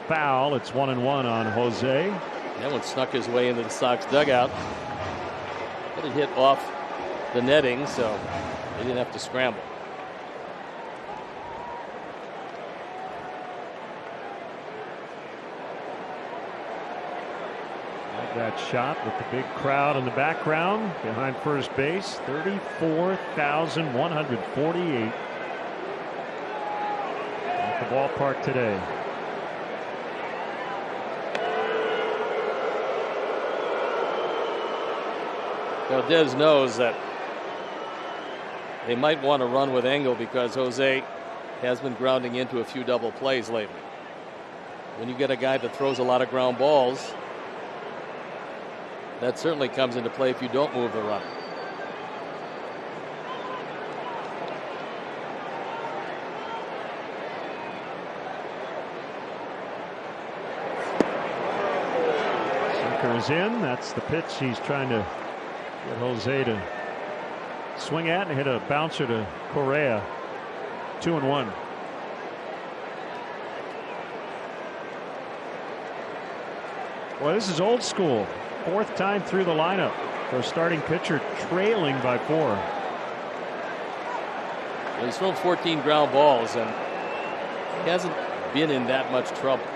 Foul. It's 1-1 on Jose. That one snuck his way into the Sox dugout. But it hit off the netting, so they didn't have to scramble. Like that shot with the big crowd in the background behind first base. 34,148. ballpark today. Valdez knows that they might want to run with Engel because Jose has been grounding into a few double plays lately. When you get a guy that throws a lot of ground balls, that certainly comes into play if you don't move the runner. Sinker is in. That's the pitch he's trying to get Jose to swing at, and hit a bouncer to Correa. 2-1. Well, this is old school. Fourth time through the lineup for a starting pitcher trailing by 4. Well, he's thrown 14 ground balls and he hasn't been in that much trouble.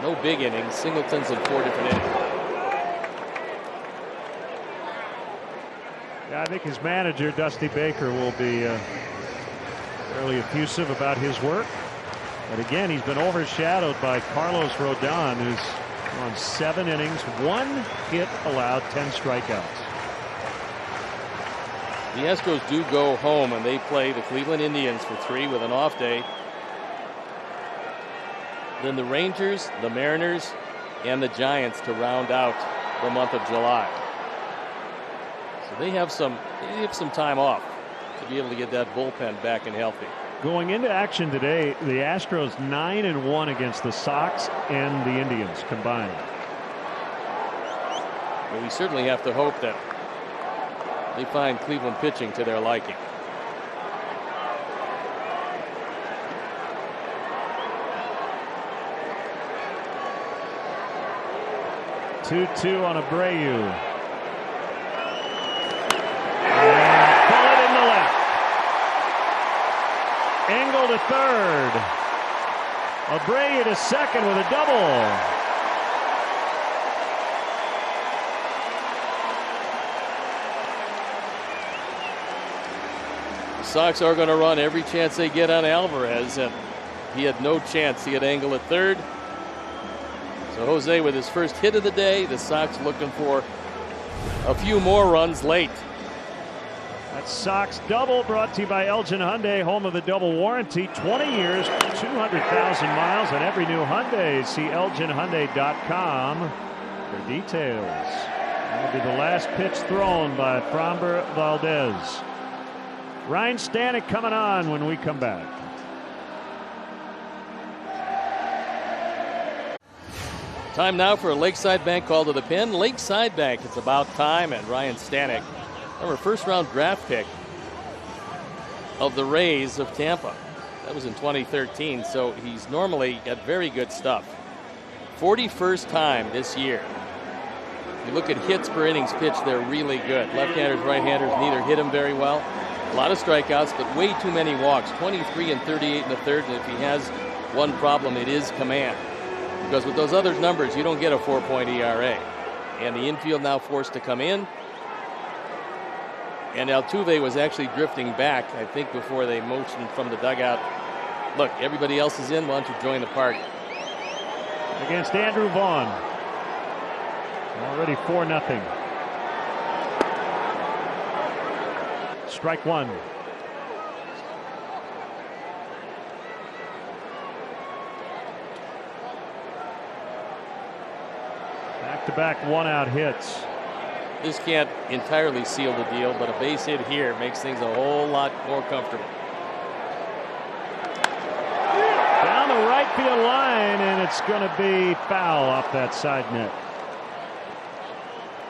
No big innings. Singletons in 4 different innings. Yeah, I think his manager, Dusty Baker, will be fairly effusive about his work. But again, he's been overshadowed by Carlos Rodon, who's on 7 innings, 1 hit allowed, 10 strikeouts. The Astros do go home and they play the Cleveland Indians for 3 with an off day. Then the Rangers, the Mariners, and the Giants to round out the month of July. So they have some time off to be able to get that bullpen back and healthy. Going into action today, the Astros 9-1 against the Sox and the Indians combined. Well, we certainly have to hope that they find Cleveland pitching to their liking. Two on Abreu. Engel to third. Abreu to second with a double. The Sox are going to run every chance they get on Alvarez, and he had no chance to get Engel at third. So Jose with his first hit of the day. The Sox looking for a few more runs late. That Sox double brought to you by Elgin Hyundai, home of the double warranty. 20 years, 200,000 miles on every new Hyundai. See ElginHyundai.com for details. That'll be the last pitch thrown by Framber Valdez. Ryan Stanek coming on when we come back. Time now for a Lakeside Bank call to the pen. Lakeside Bank, it's about time, and Ryan Stanek, our first-round draft pick of the Rays of Tampa. That was in 2013, so he's normally got very good stuff. 41st time this year. You look at hits per innings pitched, they're really good. Left-handers, right-handers, neither hit him very well. A lot of strikeouts, but way too many walks. 23 and 38 in the third, and if he has one problem, it is command. Because with those other numbers, you don't get a 4-point ERA. And the infield now forced to come in. And Altuve was actually drifting back, I think, before they motioned from the dugout. Look, everybody else is in. Why don't you join the party? Against Andrew Vaughn. Already 4-0. Strike one. Back-to-back one-out hits. This can't entirely seal the deal, but a base hit here makes things a whole lot more comfortable. Down the right field line, and it's going to be foul off that side net.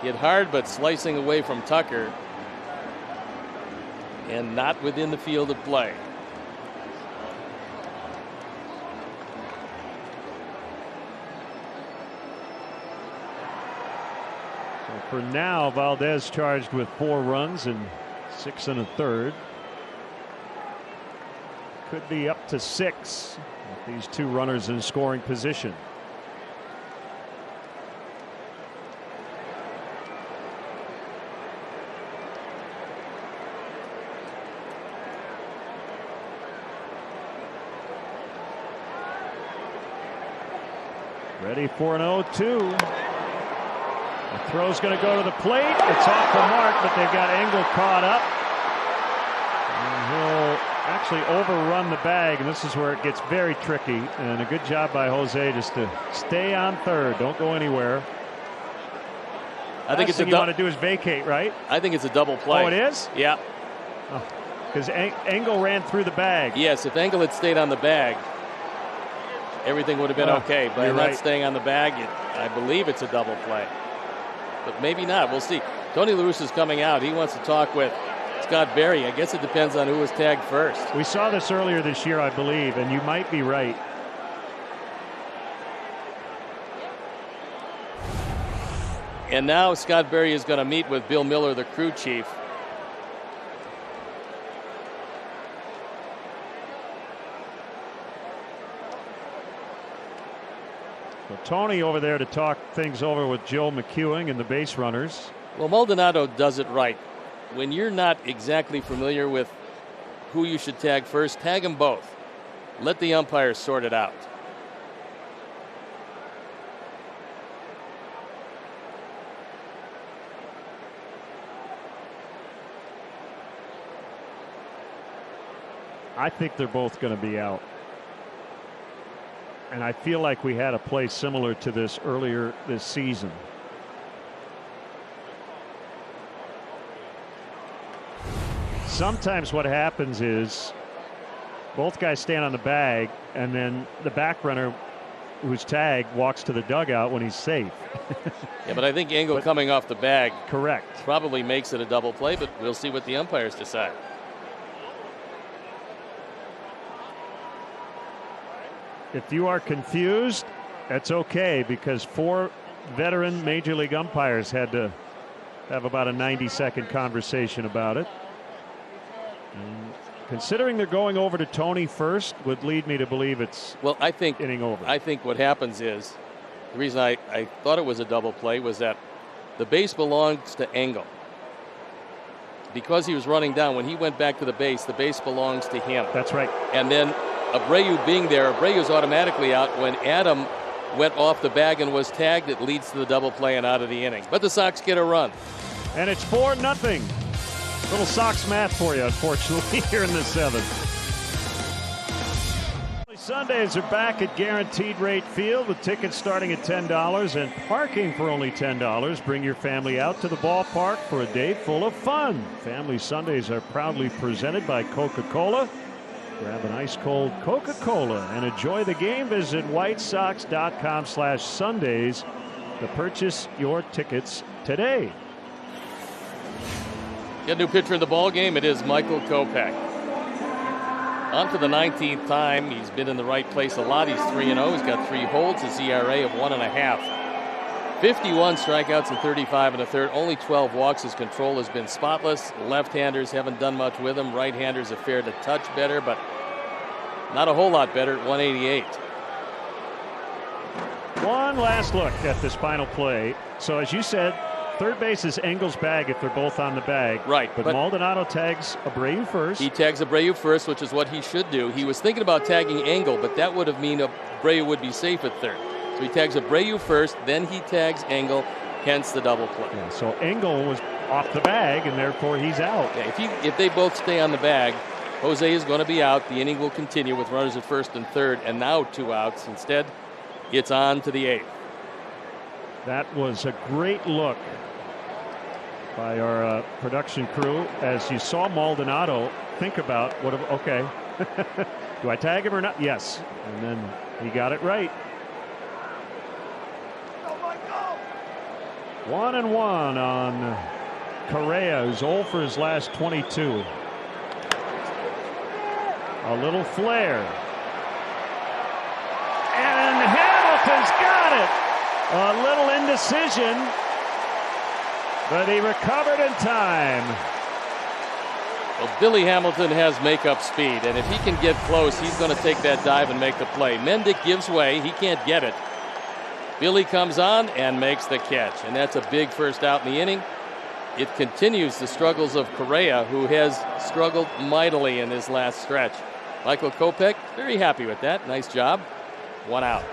Hit hard, but slicing away from Tucker, and not within the field of play. For now, Valdez charged with 4 runs and 6 1/3. Could be up to 6 with these 2 runners in scoring position. Ready for an 0-2. The throw's going to go to the plate. It's off the mark, but they've got Engel caught up. And he'll actually overrun the bag, and this is where it gets very tricky. And a good job by Jose just to stay on third. Don't go anywhere. I think it's you want to do is vacate, right? I think it's a double play. Oh, it is? Yeah. Because Engel ran through the bag. Yes, if Engel had stayed on the bag, everything would have been okay. But not staying on the bag, I believe it's a double play. But maybe not. We'll see. Tony La Russa is coming out. He wants to talk with Scott Berry. I guess it depends on who was tagged first. We saw this earlier this year, I believe, and you might be right. And now Scott Berry is going to meet with Bill Miller, the crew chief. So Tony over there to talk things over with Joe McEwing and the base runners. Well, Maldonado does it right. When you're not exactly familiar with who you should tag first, tag them both. Let the umpires sort it out. I think they're both going to be out. And I feel like we had a play similar to this earlier this season. Sometimes what happens is both guys stand on the bag, and then the back runner who's tagged walks to the dugout when he's safe. Yeah, but I think Engel coming off the bag correct probably makes it a double play, but we'll see what the umpires decide. If you are confused, that's okay, because 4 veteran Major League umpires had to have about a 90-second conversation about it. And considering they're going over to Tony first would lead me to believe it's inning over. I think what happens is, the reason I thought it was a double play was that the base belongs to Engel. Because he was running down, when he went back to the base belongs to him. That's right. And then Abreu being there, Abreu's automatically out. When Adam went off the bag and was tagged, it leads to the double play and out of the inning. But the Sox get a run. And it's 4-0. Little Sox math for you, unfortunately, here in the 7th. Sundays are back at Guaranteed Rate Field with tickets starting at $10 and parking for only $10. Bring your family out to the ballpark for a day full of fun. Family Sundays are proudly presented by Coca-Cola. Grab an ice-cold Coca-Cola and enjoy the game. Visit whitesox.com/Sundays to purchase your tickets today. Get a new pitcher in the ball game. It is Michael Kopech. On to the 19th time. He's been in the right place a lot. He's 3-0. He's got 3 holds. His ERA of 1.5. 51 strikeouts in 35 1/3. Only 12 walks. His control has been spotless. Left-handers haven't done much with him. Right-handers have fared a touch better, but not a whole lot better at 188. One last look at this final play. So as you said, third base is Engel's bag if they're both on the bag. Right. But Maldonado tags Abreu first. He tags Abreu first, which is what he should do. He was thinking about tagging Engel, but that would have mean Abreu would be safe at third. So he tags Abreu first, then he tags Engel, hence the double play. Yeah, so Engel was off the bag, and therefore he's out. Yeah, if they both stay on the bag, Jose is going to be out. The inning will continue with runners at first and third, and now 2 outs. Instead, it's on to the 8th. That was a great look by our production crew as you saw Maldonado think about okay, do I tag him or not? Yes, and then he got it right. 1-1 on Correa, who's 0 for his last 22. A little flare. And Hamilton's got it. A little indecision, but he recovered in time. Well, Billy Hamilton has makeup speed, and if he can get close, he's going to take that dive and make the play. Mendick gives way. He can't get it. Billy comes on and makes the catch, and that's a big first out in the inning. It continues the struggles of Correa, who has struggled mightily in this last stretch. Michael Kopech, very happy with that. Nice job. 1 out.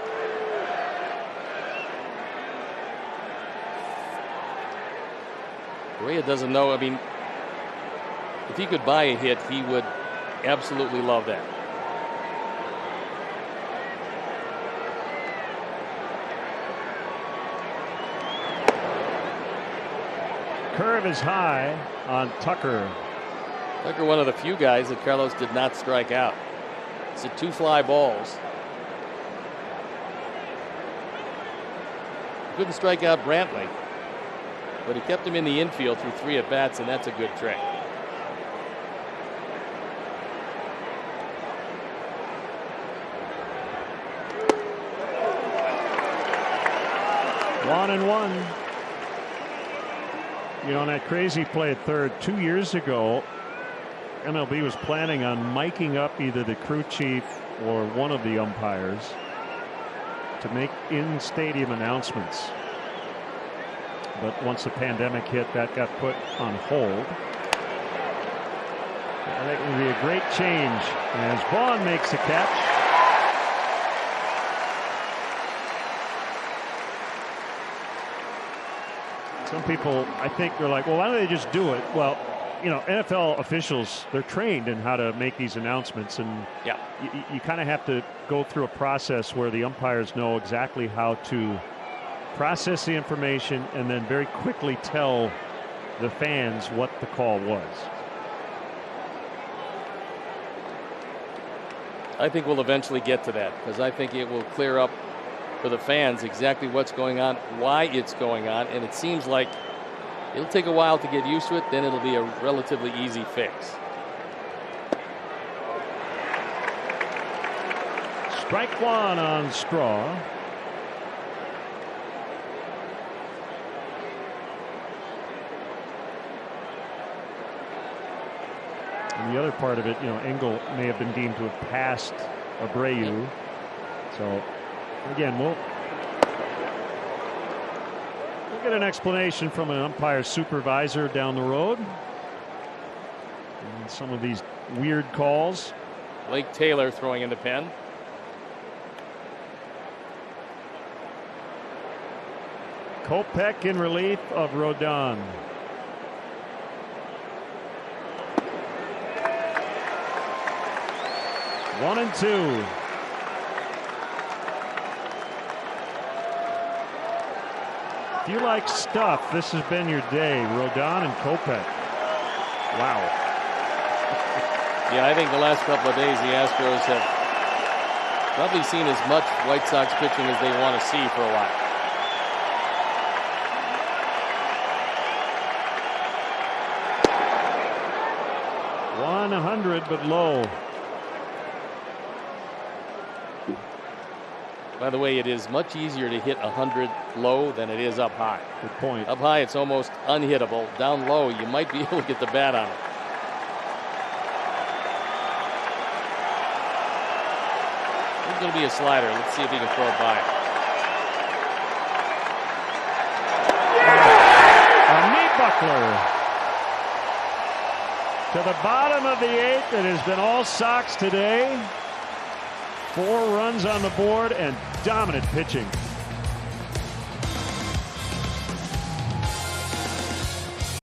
Correa doesn't know. I mean, if he could buy a hit, he would absolutely love that. Curve is high on Tucker. Tucker, one of the few guys that Carlos did not strike out. It's a 2 fly balls. Couldn't strike out Brantley, but he kept him in the infield through 3 at-bats, and that's a good trick. One and one. You know, on that crazy play at third 2 years ago, MLB was planning on miking up either the crew chief or one of the umpires to make in-stadium announcements. But once the pandemic hit, that got put on hold. I think it would be a great change as Vaughn makes the catch. Some people, I think, they're like, well, why don't they just do it? Well, you know, NFL officials, they're trained in how to make these announcements, and yeah, you kind of have to go through a process where the umpires know exactly how to process the information and then very quickly tell the fans what the call was. I think we'll eventually get to that, because I think it will clear up for the fans exactly what's going on, why it's going on, and it seems like it'll take a while to get used to it. Then it'll be a relatively easy fix. Strike one on Straw. And the other part of it, you know, Engel may have been deemed to have passed Abreu. So again, we'll get an explanation from an umpire supervisor down the road. And some of these weird calls. Blake Taylor throwing in the pen. Kopech in relief of Rodon. One and two. If you like stuff, this has been your day. Rodon and Kopech. Wow. Yeah, I think the last couple of days the Astros have probably seen as much White Sox pitching as they want to see for a while. .100 but low. By the way, it is much easier to hit 100 low than it is up high. Good point. Up high, it's almost unhittable. Down low, you might be able to get the bat on it. There's going to be a slider. Let's see if he can throw it by it. A knee buckler. To the bottom of the 8th. It has been all Sox today. 4 runs on the board and dominant pitching.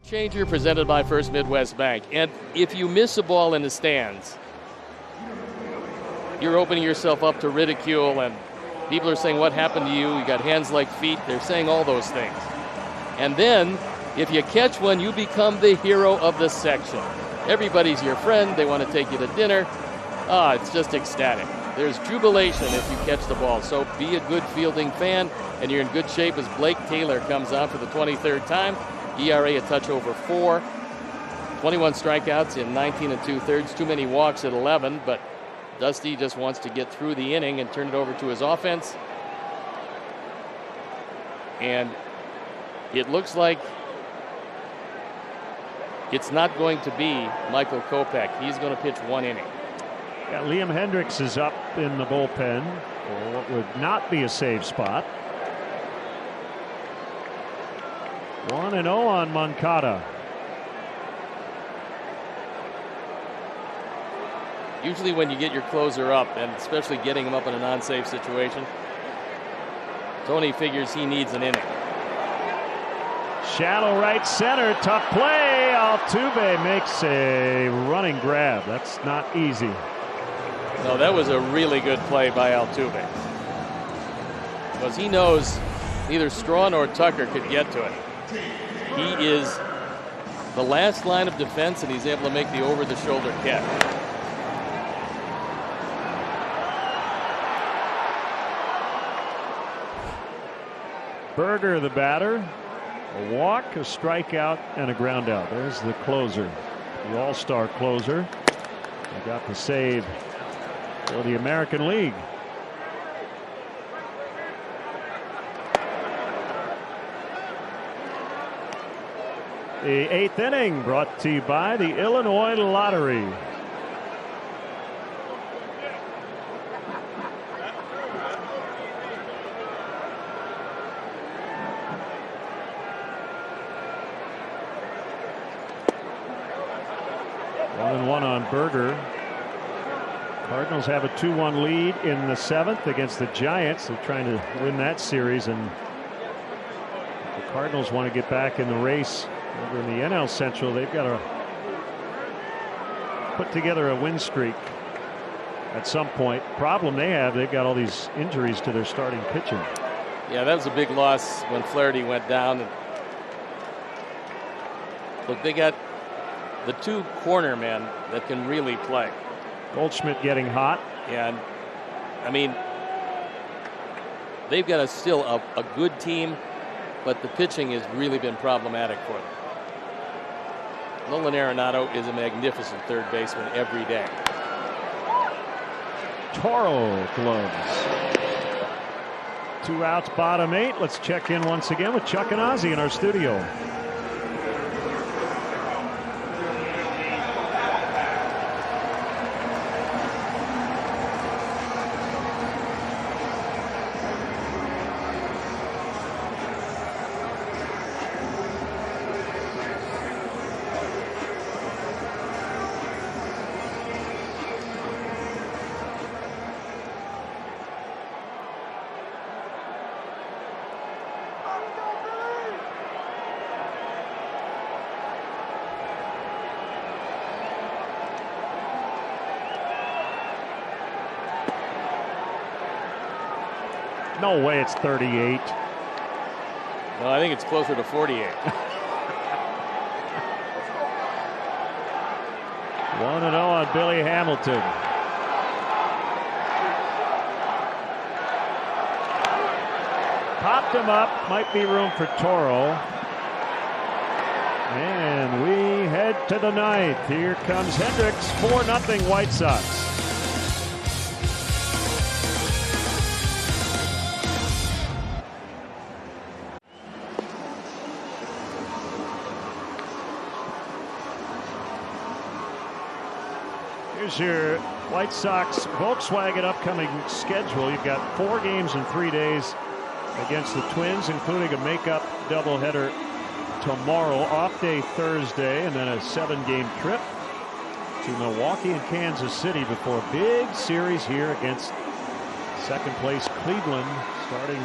Changer presented by First Midwest Bank. And if you miss a ball in the stands, you're opening yourself up to ridicule, and people are saying, what happened to you? You got hands like feet. They're saying all those things. And then if you catch one, you become the hero of the section. Everybody's your friend. They want to take you to dinner. It's just ecstatic. There's jubilation if you catch the ball. So be a good fielding fan, and you're in good shape as Blake Taylor comes out for the 23rd time. ERA a touch over 4. 21 strikeouts in 19 2/3. Too many walks at 11, but Dusty just wants to get through the inning and turn it over to his offense. And it looks like it's not going to be Michael Kopech. He's going to pitch 1 inning. Yeah, Liam Hendricks is up in the bullpen for what would not be a save spot. 1-0 on Moncada. Usually when you get your closer up, and especially getting him up in a non-save situation, Tony figures he needs an inning. Shallow right center. Tough play. Altuve makes a running grab. That's not easy. No, that was a really good play by Altuve. Because he knows neither Strawn or Tucker could get to it. He is the last line of defense, and he's able to make the over-the-shoulder catch. Berger, the batter. A walk, a strikeout, and a ground out. There's the closer, the all-star closer. He got the save for the American League. The 8th inning brought to you by the Illinois Lottery. One on Berger. Cardinals have a 2-1 lead in the 7th against the Giants. They're trying to win that series, and the Cardinals want to get back in the race over in the NL Central. They've got to put together a win streak at some point. Problem they have, they've got all these injuries to their starting pitching. Yeah, that was a big loss when Flaherty went down. Look, they got the 2 corner men that can really play. Goldschmidt getting hot. And I mean, they've got still a good team, but the pitching has really been problematic for them. Nolan Arenado is a magnificent third baseman every day. Toro gloves. 2 outs, bottom 8. Let's check in once again with Chuck and Ozzie in our studio. No way it's 38. No, I think it's closer to 48. 1-0 on Billy Hamilton. Popped him up. Might be room for Toro. And we head to the 9th. Here comes Hendricks. 4-0 White Sox. Here's your White Sox Volkswagen upcoming schedule. You've got 4 games in 3 days against the Twins, including a makeup doubleheader tomorrow, off day Thursday, and then a 7-game trip to Milwaukee and Kansas City before a big series here against second place Cleveland starting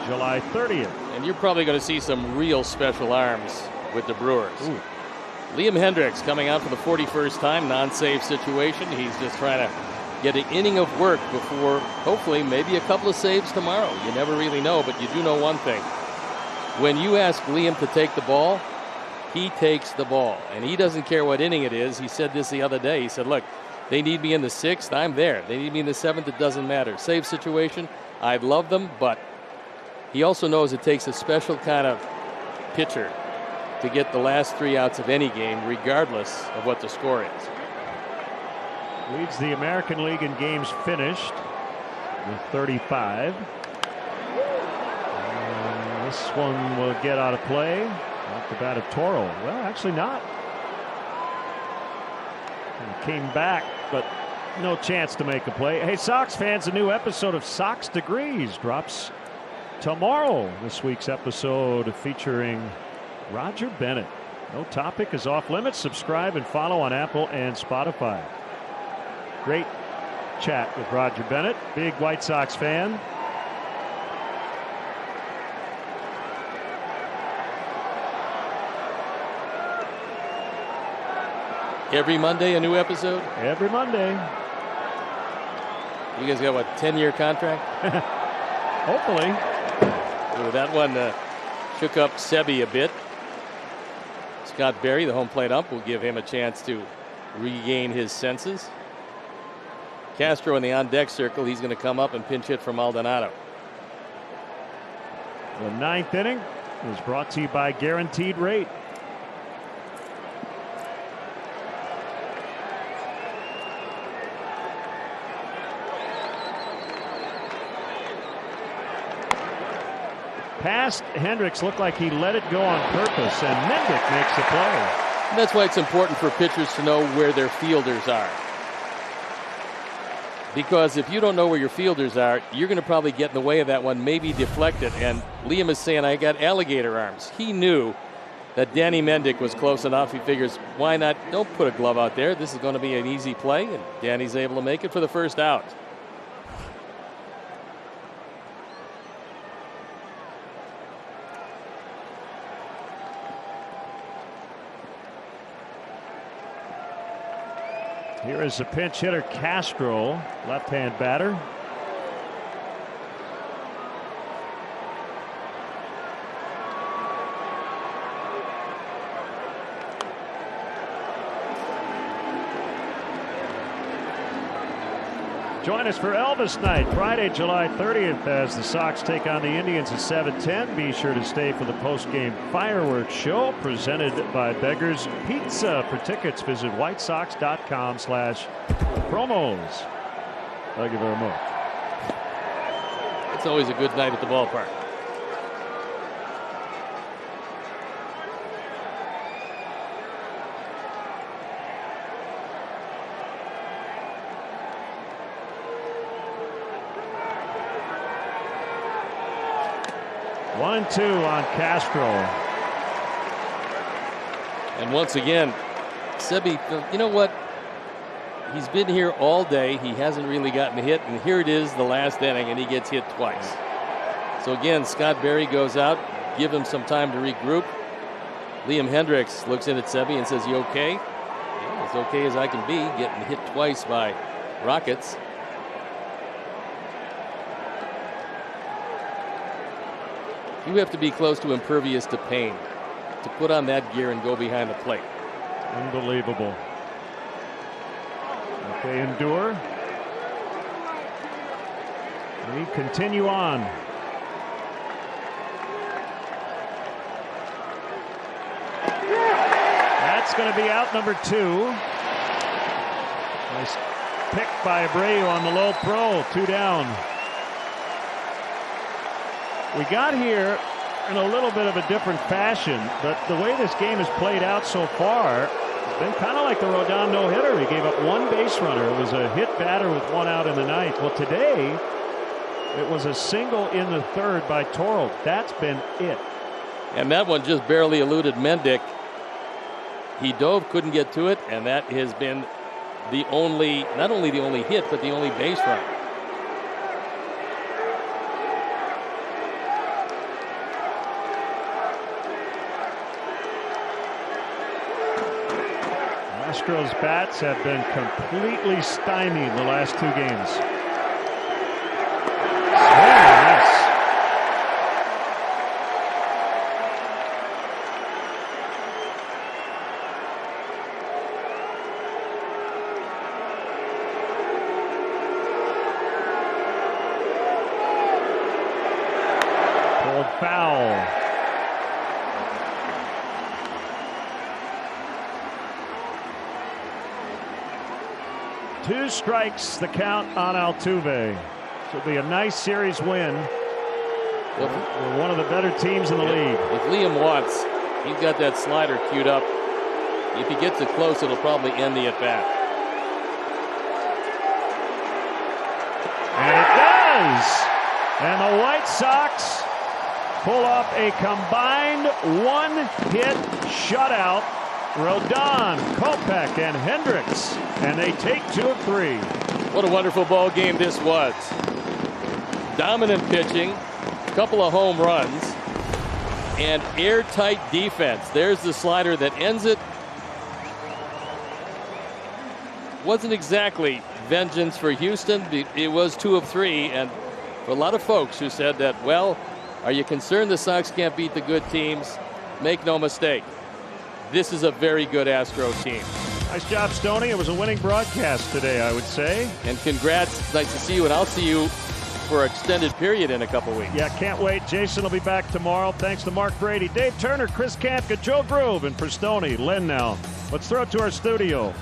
July 30th. And you're probably going to see some real special arms with the Brewers. Ooh. Liam Hendricks coming out for the 41st time, non-save situation. He's just trying to get an inning of work before hopefully maybe a couple of saves tomorrow. You never really know, but you do know one thing. When you ask Liam to take the ball, he takes the ball, and he doesn't care what inning it is. He said this the other day. He said, look, they need me in the 6th, I'm there. They need me in the 7th, it doesn't matter. Save situation, I'd love them, but he also knows it takes a special kind of pitcher to get the last 3 outs of any game, regardless of what the score is. Leads the American League in games finished with 35. And this one will get out of play off the bat of Toro. Well, actually not. He came back, but no chance to make a play. Hey, Sox fans, a new episode of Sox Degrees drops tomorrow. This week's episode featuring Roger Bennett. No topic is off limits. Subscribe and follow on Apple and Spotify. Great chat with Roger Bennett, big White Sox fan. Every Monday, a new episode? Every Monday. You guys got, what, 10-year contract? Hopefully. Ooh, that one shook up Sebi a bit. Scott Berry, the home plate ump, will give him a chance to regain his senses. Castro in the on-deck circle. He's going to come up and pinch hit for Maldonado. The ninth inning is brought to you by Guaranteed Rate. Past Hendricks looked like he let it go on purpose, and Mendick makes the play. And that's why it's important for pitchers to know where their fielders are. Because if you don't know where your fielders are, you're going to probably get in the way of that one, maybe deflect it. And Liam is saying, I got alligator arms. He knew that Danny Mendick was close enough. He figures, why not? Don't put a glove out there. This is going to be an easy play. And Danny's able to make it for the first out. Here is the pinch hitter Castro, left-hand batter. Join us for Elvis Night, Friday, July 30th, as the Sox take on the Indians at 7:10. Be sure to stay for the post-game fireworks show presented by Beggar's Pizza. For tickets, visit whitesox.com/promos. Thank you very much. It's always a good night at the ballpark. One and two on Castro. And once again, Sebi, you know what? He's been here all day. He hasn't really gotten hit. And here it is, the last inning, and he gets hit twice. So again, Scott Berry goes out, give him some time to regroup. Liam Hendricks looks in at Sebi and says, you okay? Yeah, as okay as I can be, getting hit twice by Rockets. You have to be close to impervious to pain to put on that gear and go behind the plate. Unbelievable. Okay, endure. We continue on. That's going to be out number 2. Nice pick by Abreu on the low throw. 2 down. We got here in a little bit of a different fashion, but the way this game has played out so far, it's been kind of like the Rodon no-hitter. He gave up 1 base runner. It was a hit batter with 1 out in the 9th. Well, today, it was a single in the 3rd by Toro. That's been it. And that one just barely eluded Mendick. He dove, couldn't get to it, and that has been the only, not only the only hit, but the only base runner. Astros bats have been completely stymied the last 2 games. Pulled foul. 2 strikes, the count on Altuve. This will be a nice series win. We're one of the better teams in the league. If Liam wants, he's got that slider queued up. If he gets it close, it'll probably end the at-bat. And it does! And the White Sox pull off a combined 1-hit shutout. Rodon, Kopech, and Hendricks, and they take 2 of 3. What a wonderful ball game this was. Dominant pitching, couple of home runs, and airtight defense. There's the slider that ends it. wasn't exactly vengeance for Houston. It was 2 of 3, and for a lot of folks who said that, well, are you concerned the Sox can't beat the good teams? Make no mistake, this is a very good Astro team. Nice job, Stoney. It was a winning broadcast today, I would say. And congrats. Nice to see you, and I'll see you for an extended period in a couple weeks. Yeah, can't wait. Jason will be back tomorrow. Thanks to Mark Brady, Dave Turner, Chris Kampka, Joe Grove, and for Stoney, Len now. Let's throw it to our studio.